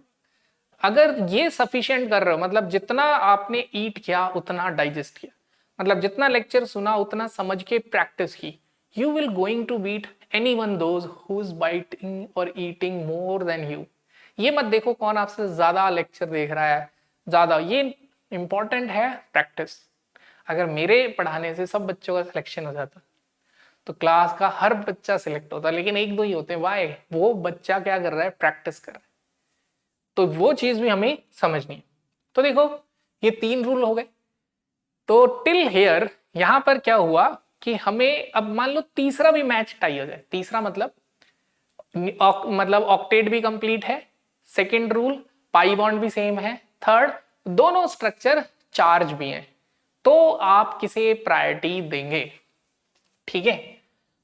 अगर ये सफिशिएंट कर रहे हो, मतलब जितना आपने ईट किया उतना डाइजेस्ट किया, मतलब जितना लेक्चर सुना उतना समझ के प्रैक्टिस की, you will going to beat anyone those who is biting और ईटिंग मोर देन यू। ये मत देखो कौन आपसे ज्यादा लेक्चर देख रहा है ज्यादा, ये इंपॉर्टेंट है प्रैक्टिस। अगर मेरे पढ़ाने से सब बच्चों का सिलेक्शन हो जाता तो क्लास का हर बच्चा सिलेक्ट होता, लेकिन एक दो ही होते हैं। वाई, वो बच्चा क्या कर रहा है, प्रैक्टिस कर रहा है। तो वो चीज भी हमें समझनी है। तो देखो ये 3 रूल हो गए। तो टिल हेयर यहां पर क्या हुआ कि हमें अब मान लो तीसरा भी मैच टाई हो जाए, तीसरा मतलब ऑक्टेट भी कंप्लीट है, सेकंड रूल पाई बॉन्ड भी सेम है, थर्ड दोनों स्ट्रक्चर चार्ज भी हैं, तो आप किसे प्रायोरिटी देंगे। ठीक है,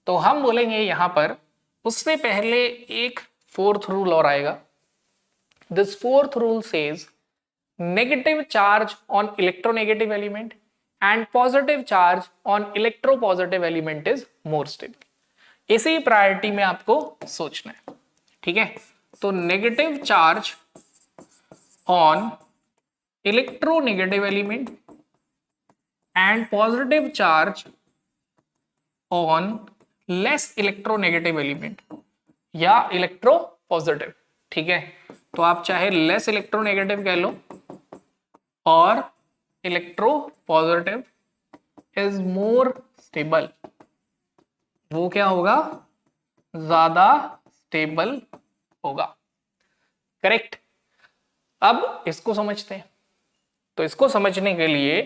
तो हम बोलेंगे यहां पर उससे पहले एक फोर्थ रूल और आएगा। This fourth rule says negative charge on electronegative element and positive charge on electropositive element is more stable. इसी प्रायोरिटी में आपको सोचना है। ठीक है, तो negative charge on electronegative element and positive charge on less electronegative element या electro positive. ठीक है, तो आप चाहे लेस इलेक्ट्रोनेगेटिव कह लो और electro positive is more stable, वो क्या होगा, ज्यादा स्टेबल होगा। करेक्ट। अब इसको समझते हैं। तो इसको समझने के लिए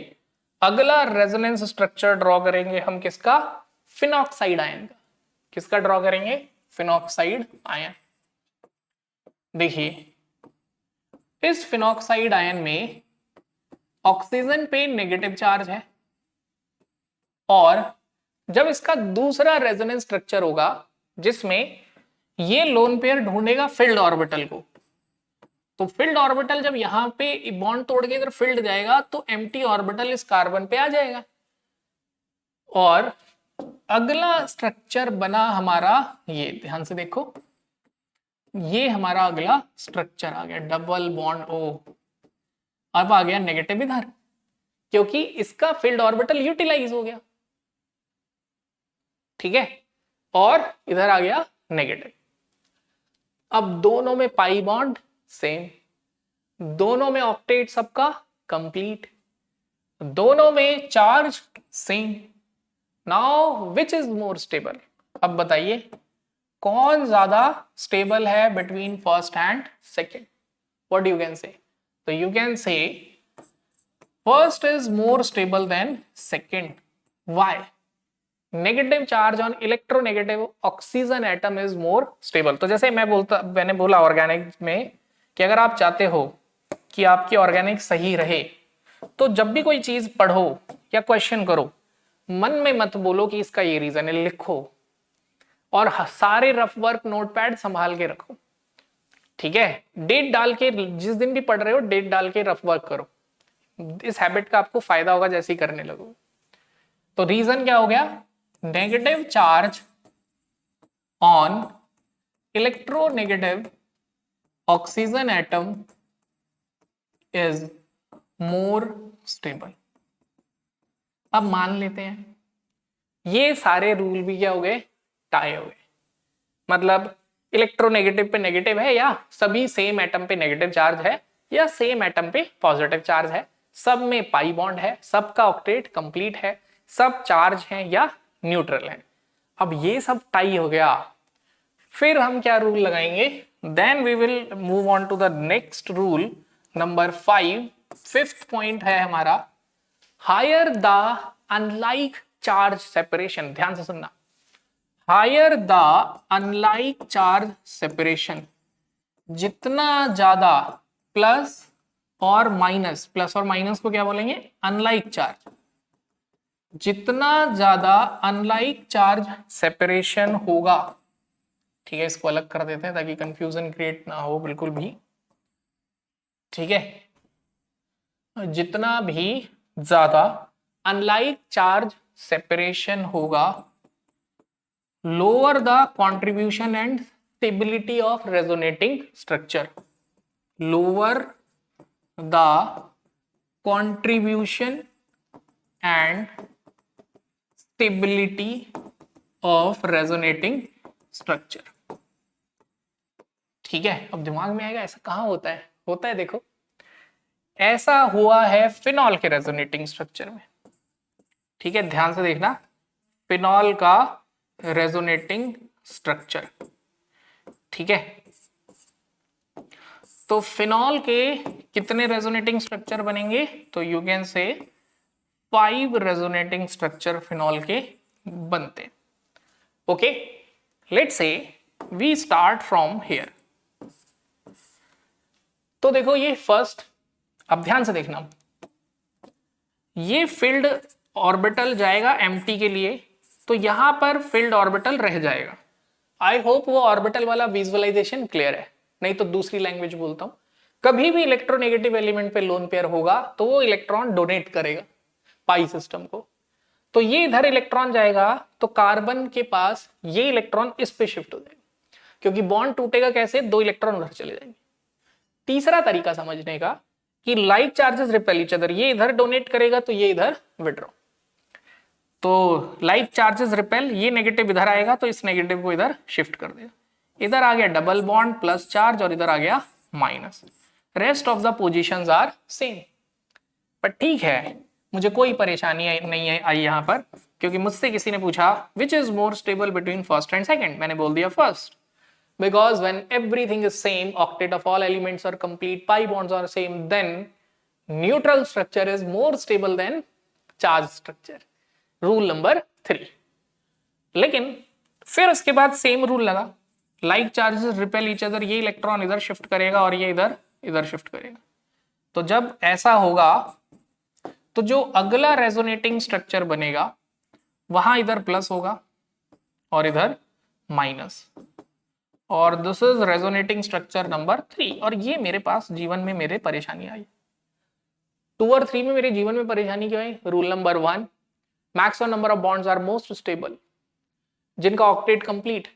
अगला रेजोनेंस स्ट्रक्चर ड्रॉ करेंगे हम, किसका, फिनॉक्साइड आयन का। किसका ड्रॉ करेंगे, फिनॉक्साइड आयन। देखिए इस फिनॉक्साइड आयन में ऑक्सीजन पे नेगेटिव चार्ज है, और जब इसका दूसरा रेजोनेंस स्ट्रक्चर होगा जिसमें ये लोन पेयर ढूंढेगा फिल्ड ऑर्बिटल को, तो फिल्ड ऑर्बिटल जब यहां पे बॉन्ड तोड़ के इधर फिल्ड जाएगा तो एम्प्टी ऑर्बिटल इस कार्बन पे आ जाएगा। और अगला स्ट्रक्चर बना हमारा, ये ध्यान से देखो, ये हमारा अगला स्ट्रक्चर आ गया डबल बॉन्ड ओ। अब आ गया नेगेटिव इधर, क्योंकि इसका फील्ड ऑर्बिटल यूटिलाइज हो गया। ठीक है, और इधर आ गया नेगेटिव। अब दोनों में पाई बॉन्ड सेम, दोनों में ऑक्टेट सबका कंप्लीट, दोनों में charge same. Now which is more stable, अब बताइए कौन ज्यादा स्टेबल है between first and second? What you can say? तो you can say first is more stable than second. Why? Negative charge on electronegative oxygen atom is more stable. तो जैसे मैंने बोला ऑर्गेनिक में कि अगर आप चाहते हो कि आपकी ऑर्गेनिक सही रहे तो जब भी कोई चीज पढ़ो या क्वेश्चन करो, मन में मत बोलो कि इसका ये रीजन है, लिखो और सारे रफ वर्क नोटपैड संभाल के रखो. ठीक है, डेट डाल के, जिस दिन भी पढ़ रहे हो डेट डाल के रफ वर्क करो. इस हैबिट का आपको फायदा होगा जैसे ही करने लगो. तो रीजन क्या हो गया? Negative charge on electronegative oxygen atom is more stable. अब मान लेते हैं ये सारे रूल भी क्या हो गए? टाई हो गए. मतलब इलेक्ट्रोनेगेटिव पे नेगेटिव है, या सभी सेम एटम पे नेगेटिव चार्ज है, या सेम एटम पे पॉजिटिव चार्ज है, सब में पाई बॉन्ड है, सबका ऑक्टेट कंप्लीट है, सब चार्ज हैं या न्यूट्रल हैं. अब ये सब टाई हो गया, फिर हम क्या रूल लगाएंगे? Then we will move on to the next rule number 5. Fifth point है हमारा higher the unlike charge separation. ध्यान से सुनना. Higher the unlike charge separation, जितना ज्यादा प्लस और माइनस, प्लस और माइनस को क्या बोलेंगे? Unlike charge. जितना ज्यादा अनलाइक चार्ज सेपरेशन होगा, ठीक है, इसको अलग कर देते हैं ताकि कंफ्यूजन क्रिएट ना हो बिल्कुल भी. ठीक है, जितना भी ज्यादा अनलाइक चार्ज सेपरेशन होगा, lower the contribution and stability of resonating structure. Lower the contribution and stability of resonating structure. ठीक है, अब दिमाग में आएगा ऐसा कहां होता है? होता है, देखो ऐसा हुआ है फिनॉल के रेजोनेटिंग स्ट्रक्चर में. ठीक है, ध्यान से देखना. फिनॉल का रेजोनेटिंग स्ट्रक्चर. ठीक है, तो फिनॉल के कितने रेजोनेटिंग स्ट्रक्चर बनेंगे? तो यू कैन से 5 रेजोनेटिंग स्ट्रक्चर फिनॉल के बनते. Okay, let's say we start from here. तो देखो ये फर्स्ट, अब ध्यान से देखना, ये फिल्ड ऑर्बिटल जाएगा एम्प्टी के लिए, तो यहां पर फिल्ड ऑर्बिटल रह जाएगा. आई होप वो ऑर्बिटल वाला विजुअलाइजेशन क्लियर है. नहीं तो दूसरी लैंग्वेज बोलता हूं, कभी भी इलेक्ट्रोनेगेटिव एलिमेंट पे लोन पेयर होगा तो वो इलेक्ट्रॉन डोनेट करेगा पाई सिस्टम को. तो ये इधर इलेक्ट्रॉन जाएगा तो कार्बन के पास ये इलेक्ट्रॉन इस पे शिफ्ट हो जाएगा, क्योंकि बॉन्ड टूटेगा कैसे? 2 इलेक्ट्रॉन उधर चले जाएंगे. तीसरा तरीका समझने का कि like charges repel each other, ये इधर डोनेट करेगा तो ये इधर विड्रॉ. तो लाइक चार्जेस रिपेल, ये नेगेटिव इधर आएगा तो इस नेगेटिव को इधर शिफ्ट कर देगा. इधर आ गया डबल बॉन्ड प्लस चार्ज और इधर आ गया minus. Rest of the positions are same. पर ठीक है, मुझे कोई परेशानी नहीं आई यहाँ पर, क्योंकि मुझसे किसी ने पूछा विच is more stable between first and second. मैंने बोल दिया first, because when everything is same, octet of all elements are complete, pi bonds are same, then neutral structure is more stable than charge structure. Rule number 3. लेकिन फिर उसके बाद same rule लगा, like charges repel each other, ये electron इधर shift करेगा और ये इधर शिफ्ट करेगा. तो जब ऐसा होगा तो जो अगला रेजोनेटिंग स्ट्रक्चर बनेगा वहां इधर प्लस होगा और इधर माइनस, और this is resonating structure number 3. और ये मेरे पास जीवन में मेरे परेशानी आई. 2 और 3 में मेरे जीवन में परेशानी क्या आई? Rule number 1, maximum number of bonds are most stable, जिनका ऑक्टेट कंप्लीट.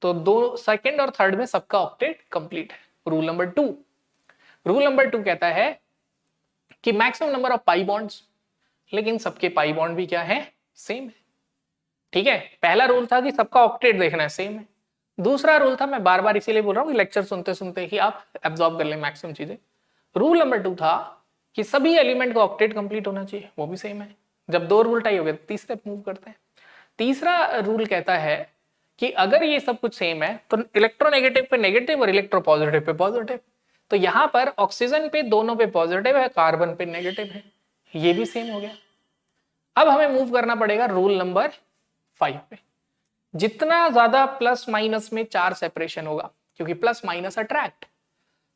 तो 2, सेकंड और थर्ड में सबका ऑक्टेट कंप्लीट है. रूल नंबर 2 कहता है कि maximum number of pi bonds, लेकिन सबके पाई बॉन्ड भी क्या है? सेम है. ठीक है, पहला रूल था कि सबका ऑक्टेट देखना है, सेम है. दूसरा रूल था, मैं बार बार इसीलिए बोल रहा हूँ कि लेक्चर सुनते सुनते ही आप एब्जॉर्ब कर लें मैक्सिमम चीजें. रूल नंबर 2 था कि सभी एलिमेंट का ऑक्टेट कंप्लीट होना चाहिए, वो भी सेम है. जब 2 रूल टाई हो गए तीसरे मूव करते हैं. तीसरा रूल कहता है कि अगर ये सब कुछ सेम है तो इलेक्ट्रोनेगेटिव पे नेगेटिव और इलेक्ट्रोपॉजिटिव पे पॉजिटिव। तो यहां पर ऑक्सीजन पे दोनों पे पॉजिटिव है, कार्बन पे नेगेटिव है, ये भी सेम हो गया। अब हमें मूव करना पड़ेगा रूल नंबर 5 पे। जितना ज्यादा प्लस माइनस में चार्ज सेपरेशन होगा, क्योंकि plus minus attract,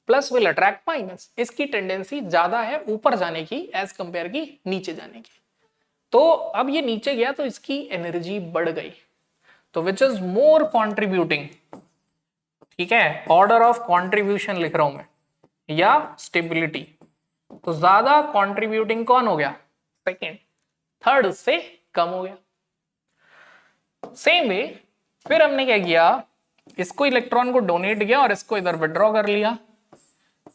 plus will attract minus, इसकी टेंडेंसी ज्यादा है ऊपर जाने की एज कंपेयर की नीचे जाने की। तो अब ये नीचे गया तो इसकी एनर्जी बढ़ गई, तो विच इज मोर कॉन्ट्रीब्यूटिंग, ठीक है, ऑर्डर ऑफ कॉन्ट्रीब्यूशन लिख रहा हूं मैं, या स्टेबिलिटी। तो ज्यादा कॉन्ट्रीब्यूटिंग कौन हो गया? सेकेंड। थर्ड उससे कम हो गया। सेम वे फिर हमने क्या किया, इसको इलेक्ट्रॉन को डोनेट किया और इसको इधर विड्रॉ कर लिया,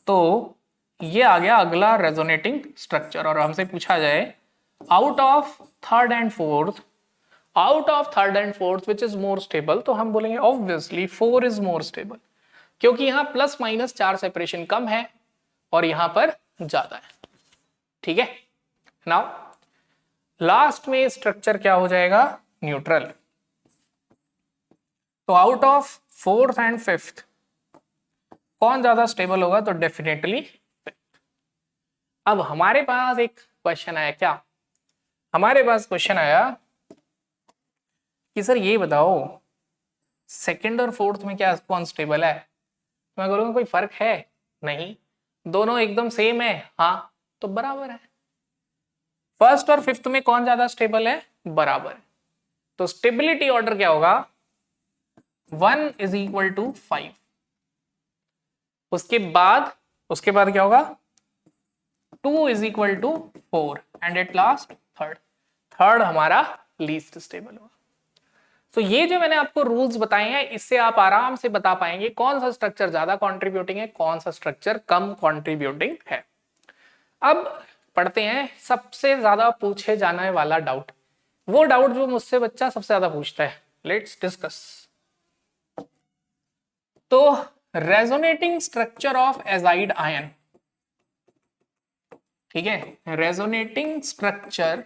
तो ये आ गया अगला रेजोनेटिंग स्ट्रक्चर। और हमसे पूछा जाए out of third and fourth, out of third and fourth which is more stable, तो हम बोलेंगे ऑब्वियसली 4 इज मोर स्टेबल, क्योंकि यहां प्लस माइनस चार्ज सेपरेशन कम है और यहां पर ज्यादा है। ठीक है, नाउ लास्ट में स्ट्रक्चर क्या हो जाएगा? न्यूट्रल। तो out of fourth and fifth कौन ज्यादा स्टेबल होगा? तो डेफिनेटली फिफ्थ। अब हमारे पास एक क्वेश्चन आया, क्या हमारे पास क्वेश्चन आया कि सर ये बताओ सेकंड और फोर्थ में क्या कौन स्टेबल है? मैं बोलूंगा कोई फर्क है? नहीं, दोनों एकदम सेम है। हाँ, तो बराबर है। फर्स्ट और फिफ्थ में कौन ज्यादा स्टेबल है? बराबर है। तो स्टेबिलिटी ऑर्डर क्या होगा? 1 इज इक्वल टू 5। उसके बाद क्या होगा? 2 is equal to 4 and at last third हमारा लीस्ट स्टेबल होगा। तो ये जो मैंने आपको रूल्स बताए हैं, इससे आप आराम से बता पाएंगे कौन सा स्ट्रक्चर ज्यादा कंट्रीब्यूटिंग है, कौन सा स्ट्रक्चर कम कंट्रीब्यूटिंग है। अब पढ़ते हैं सबसे ज्यादा पूछे जाने वाला डाउट, वो डाउट जो मुझसे बच्चा सबसे ज्यादा पूछता है। Let's discuss. तो resonating structure of azide ion, ठीक है, resonating structure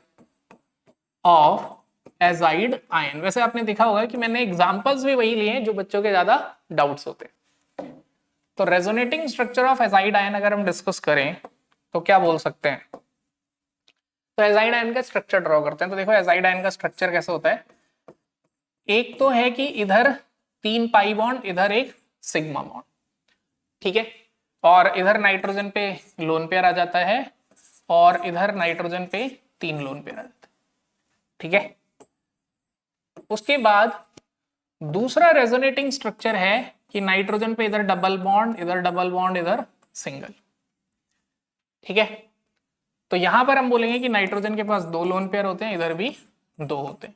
of azide ion. वैसे आपने देखा होगा कि मैंने एग्जांपल्स भी वही लिए हैं जो बच्चों के ज्यादा डाउट्स होते हैं। तो resonating structure of azide ion अगर हम डिस्कस करें तो क्या बोल सकते हैं? तो एजाइड आयन का स्ट्रक्चर ड्रॉ करते हैं। तो देखो एजाइड आयन का स्ट्रक्चर कैसे होता है। एक तो है कि इधर 3 पाई बॉन्ड, इधर एक सिग्मा बॉन्ड, ठीक है, और इधर नाइट्रोजन पे लोन पेयर आ जाता है और इधर नाइट्रोजन पे 3 लोन पेयर आ जाता है, ठीक है। उसके बाद दूसरा रेजोनेटिंग स्ट्रक्चर है कि नाइट्रोजन पे इधर डबल बॉन्ड, इधर डबल बॉन्ड, इधर सिंगल, ठीक है। तो यहां पर हम बोलेंगे कि नाइट्रोजन के पास 2 लोन पेयर होते हैं, इधर भी 2 होते हैं।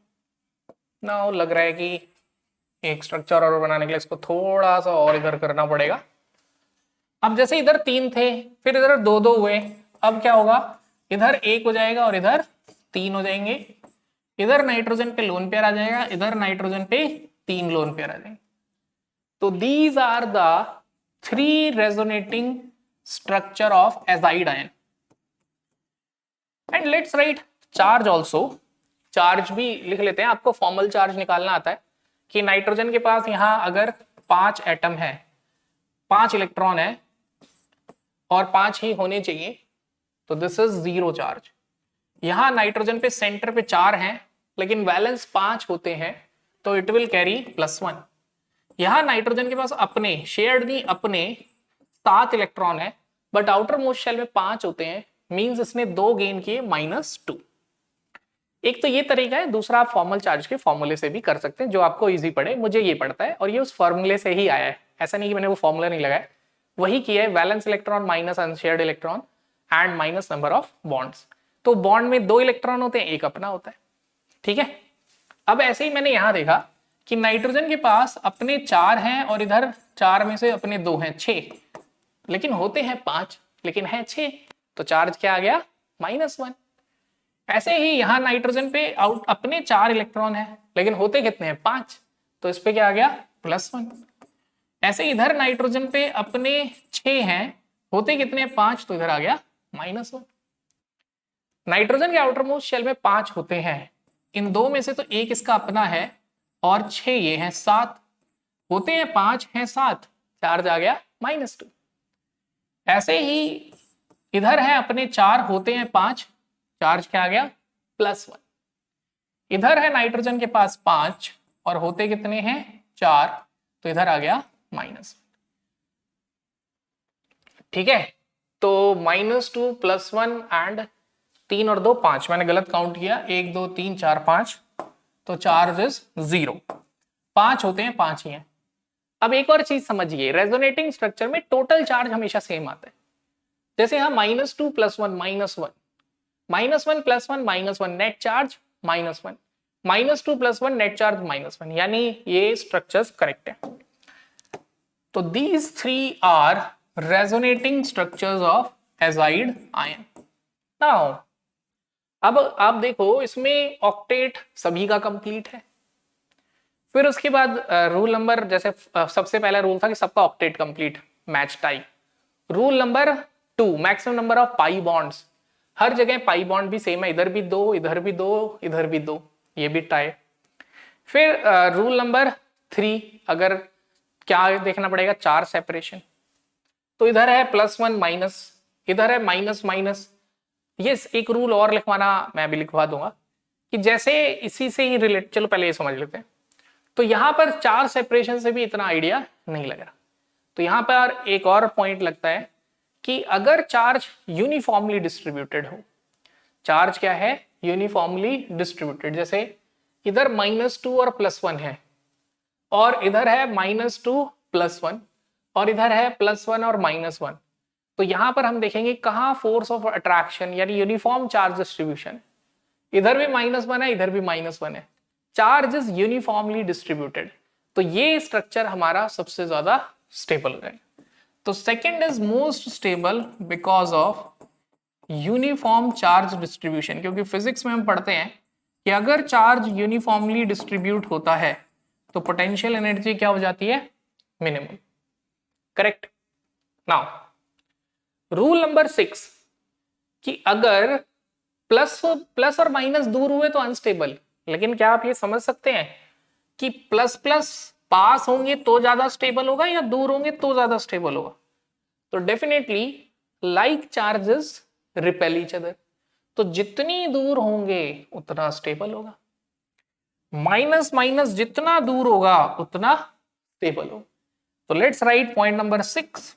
ना लग रहा है कि एक स्ट्रक्चर और बनाने के लिए इसको थोड़ा सा और इधर करना पड़ेगा। अब जैसे इधर 3 थे, फिर इधर 2-2 हुए, अब क्या होगा? इधर 1 हो जाएगा और इधर 3 हो जाएंगे। इधर नाइट्रोजन पे लोन पेयर आ जाएगा, इधर नाइट्रोजन पे 3 लोन पेयर आ जाएंगे। तो these are the 3 resonating structure of azide ion. And let's write charge also. Charge भी लिख लेते हैं, आपको फॉर्मल चार्ज निकालना आता है कि नाइट्रोजन के पास यहां अगर 5 एटम है, 5 इलेक्ट्रॉन है और 5 ही होने चाहिए, तो दिस इज 0 चार्ज। यहां नाइट्रोजन पे सेंटर पे 4 हैं लेकिन वैलेंस 5 होते हैं, तो इट विल कैरी +1। यहां नाइट्रोजन के पास अपने शेयर्ड नहीं, अपने 7 इलेक्ट्रॉन है बट आउटर मोस्ट शेल में 5 होते हैं, मींस इसने 2 गेन किए -2। एक तो ये तरीका है, दूसरा आप फॉर्मल चार्ज के फॉर्मूले से भी कर सकते हैं, जो आपको इजी पड़े। मुझे ये पड़ता है और ये उस फॉर्मूले से ही आया है, ऐसा नहीं कि मैंने वो फॉर्मूला नहीं लगाया, वही किया है। Valence electron minus unshared electron and minus number of bonds. तो बॉन्ड में 2 इलेक्ट्रॉन होते हैं, एक अपना होता है, ठीक है। अब ऐसे ही मैंने यहां देखा कि नाइट्रोजन के पास अपने 4 हैं और इधर 4 में से अपने 2 हैं, 6, लेकिन होते हैं 5 लेकिन है 6, तो चार्ज क्या आ गया? -1। ऐसे ही यहां नाइट्रोजन पे अपने 4 इलेक्ट्रॉन है लेकिन होते कितने हैं? 5, तो इस पे क्या आ गया? +1। ऐसे इधर नाइट्रोजन पे अपने 6 हैं, होते कितने हैं? 5, तो इधर आ गया -1। नाइट्रोजन के आउटर मोस्ट शेल में 5 होते हैं, इन 2 में से तो एक इसका अपना है और 6 ये हैं 7, होते हैं 5 हैं 7, चार्ज आ गया -2। ऐसे ही इधर है अपने 4, होते हैं 5, चार्ज क्या आ गया +1। इधर है नाइट्रोजन के पास 5 और होते कितने हैं 4, तो इधर आ गया -1। ठीक है, तो -2 +1 एंड 3 और 2 5, मैंने गलत काउंट किया, 1 2 3 4 5, तो चार्ज इज 0। 5 होते हैं 5 ही हैं। अब एक और चीज समझिए, रेजोनेटिंग स्ट्रक्चर में टोटल चार्ज हमेशा सेम आता है। जैसे यहाँ -2 +1 -1, -1 +1 -1, नेट चार्ज -1, -2 +1 नेट चार्ज -1, यानी ये स्ट्रक्चर्स करेक्ट है। तो these 3 are resonating structures of azide ion. Now अब आप देखो, इसमें ऑक्टेट सभी का कंप्लीट है। फिर उसके बाद रूल नंबर, जैसे सबसे पहला रूल था कि सबका ऑक्टेट कंप्लीट मैच टाई। Rule number 2, maximum number of pi bonds, हर जगह पाई बॉन्ड भी सेम है, इधर भी 2, इधर भी 2, इधर भी 2, ये भी टाई। फिर रूल नंबर 3, अगर क्या देखना पड़ेगा, 4 सेपरेशन, तो इधर है +1 माइनस, इधर है माइनस। ये एक रूल और लिखवाना, मैं भी लिखवा दूंगा कि जैसे इसी से ही रिलेट, चलो पहले ये समझ लेते हैं। तो यहां पर 4 सेपरेशन से भी इतना आइडिया नहीं लग रहा, तो यहां पर एक और पॉइंट लगता है कि अगर चार्ज यूनिफॉर्मली डिस्ट्रीब्यूटेड हो, चार्ज क्या है यूनिफॉर्मली डिस्ट्रीब्यूटेड, जैसे इधर -2 और +1 है, और इधर है -2 +1, और इधर है +1 और -1, तो यहां पर हम देखेंगे कहां फोर्स ऑफ अट्रैक्शन यानी यूनिफॉर्म चार्ज डिस्ट्रीब्यूशन, इधर भी -1 है, इधर भी -1 है, चार्ज इज यूनिफॉर्मली डिस्ट्रीब्यूटेड, तो ये स्ट्रक्चर हमारा सबसे ज्यादा स्टेबल है। तो second is most stable because of uniform charge distribution, क्योंकि फिजिक्स में हम पढ़ते हैं कि अगर चार्ज यूनिफॉर्मली डिस्ट्रीब्यूट होता है तो पोटेंशियल एनर्जी क्या हो जाती है, minimum. Correct. Now rule number 6 कि अगर प्लस और माइनस दूर हुए तो अनस्टेबल, लेकिन क्या आप ये समझ सकते हैं कि प्लस प्लस पास होंगे तो ज्यादा स्टेबल होगा या दूर होंगे तो ज्यादा स्टेबल होगा, तो definitely like charges repel each other, तो जितनी दूर होंगे उतना स्टेबल होगा, माइनस माइनस जितना दूर होगा उतना स्टेबल होगा। तो let's write point number 6।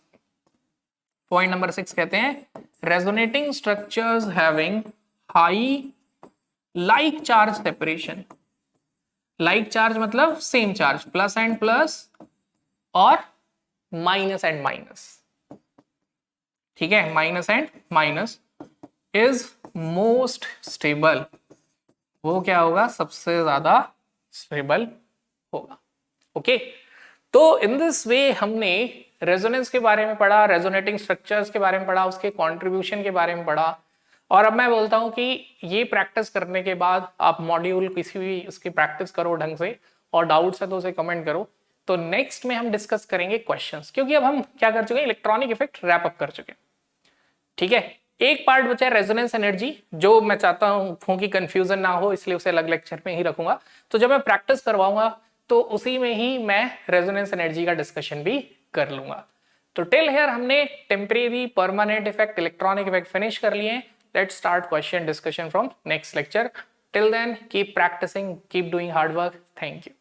Point number 6 कहते हैं resonating structures having high like charge separation. Like charge मतलब same charge, plus and plus और माइनस एंड माइनस, ठीक है, minus and minus is most stable, वो क्या होगा, सबसे ज्यादा स्टेबल होगा। ओके, तो इन दिस वे हमने रेजोनेंस के बारे में पढ़ा, रेजोनेटिंग स्ट्रक्चर्स के बारे में पढ़ा, उसके कंट्रीब्यूशन के बारे में पढ़ा, और अब मैं बोलता हूं कि ये प्रैक्टिस करने के बाद आप मॉड्यूल किसी भी उसकी प्रैक्टिस करो ढंग से, और डाउट्स है तो उसे कमेंट करो। तो नेक्स्ट में हम डिस्कस करेंगे क्वेश्चंस, क्योंकि अब हम क्या कर चुके हैं, इलेक्ट्रॉनिक इफेक्ट रैप अप कर चुके हैं। ठीक है, एक पार्ट बचा है रेजोनेंस एनर्जी, जो मैं चाहता हूं कि कंफ्यूजन ना हो, इसलिए उसे अलग लेक्चर में ही रखूंगा। तो जब मैं प्रैक्टिस करवाऊंगा तो उसी में ही मैं रेजोनेंस एनर्जी का डिस्कशन भी कर लूंगा। तो टिल हियर हमने temporary, permanent effect, electronic effect finish कर लिए हैं। Let's start question discussion from next lecture. Till then, keep practicing, keep doing hard work. Thank you.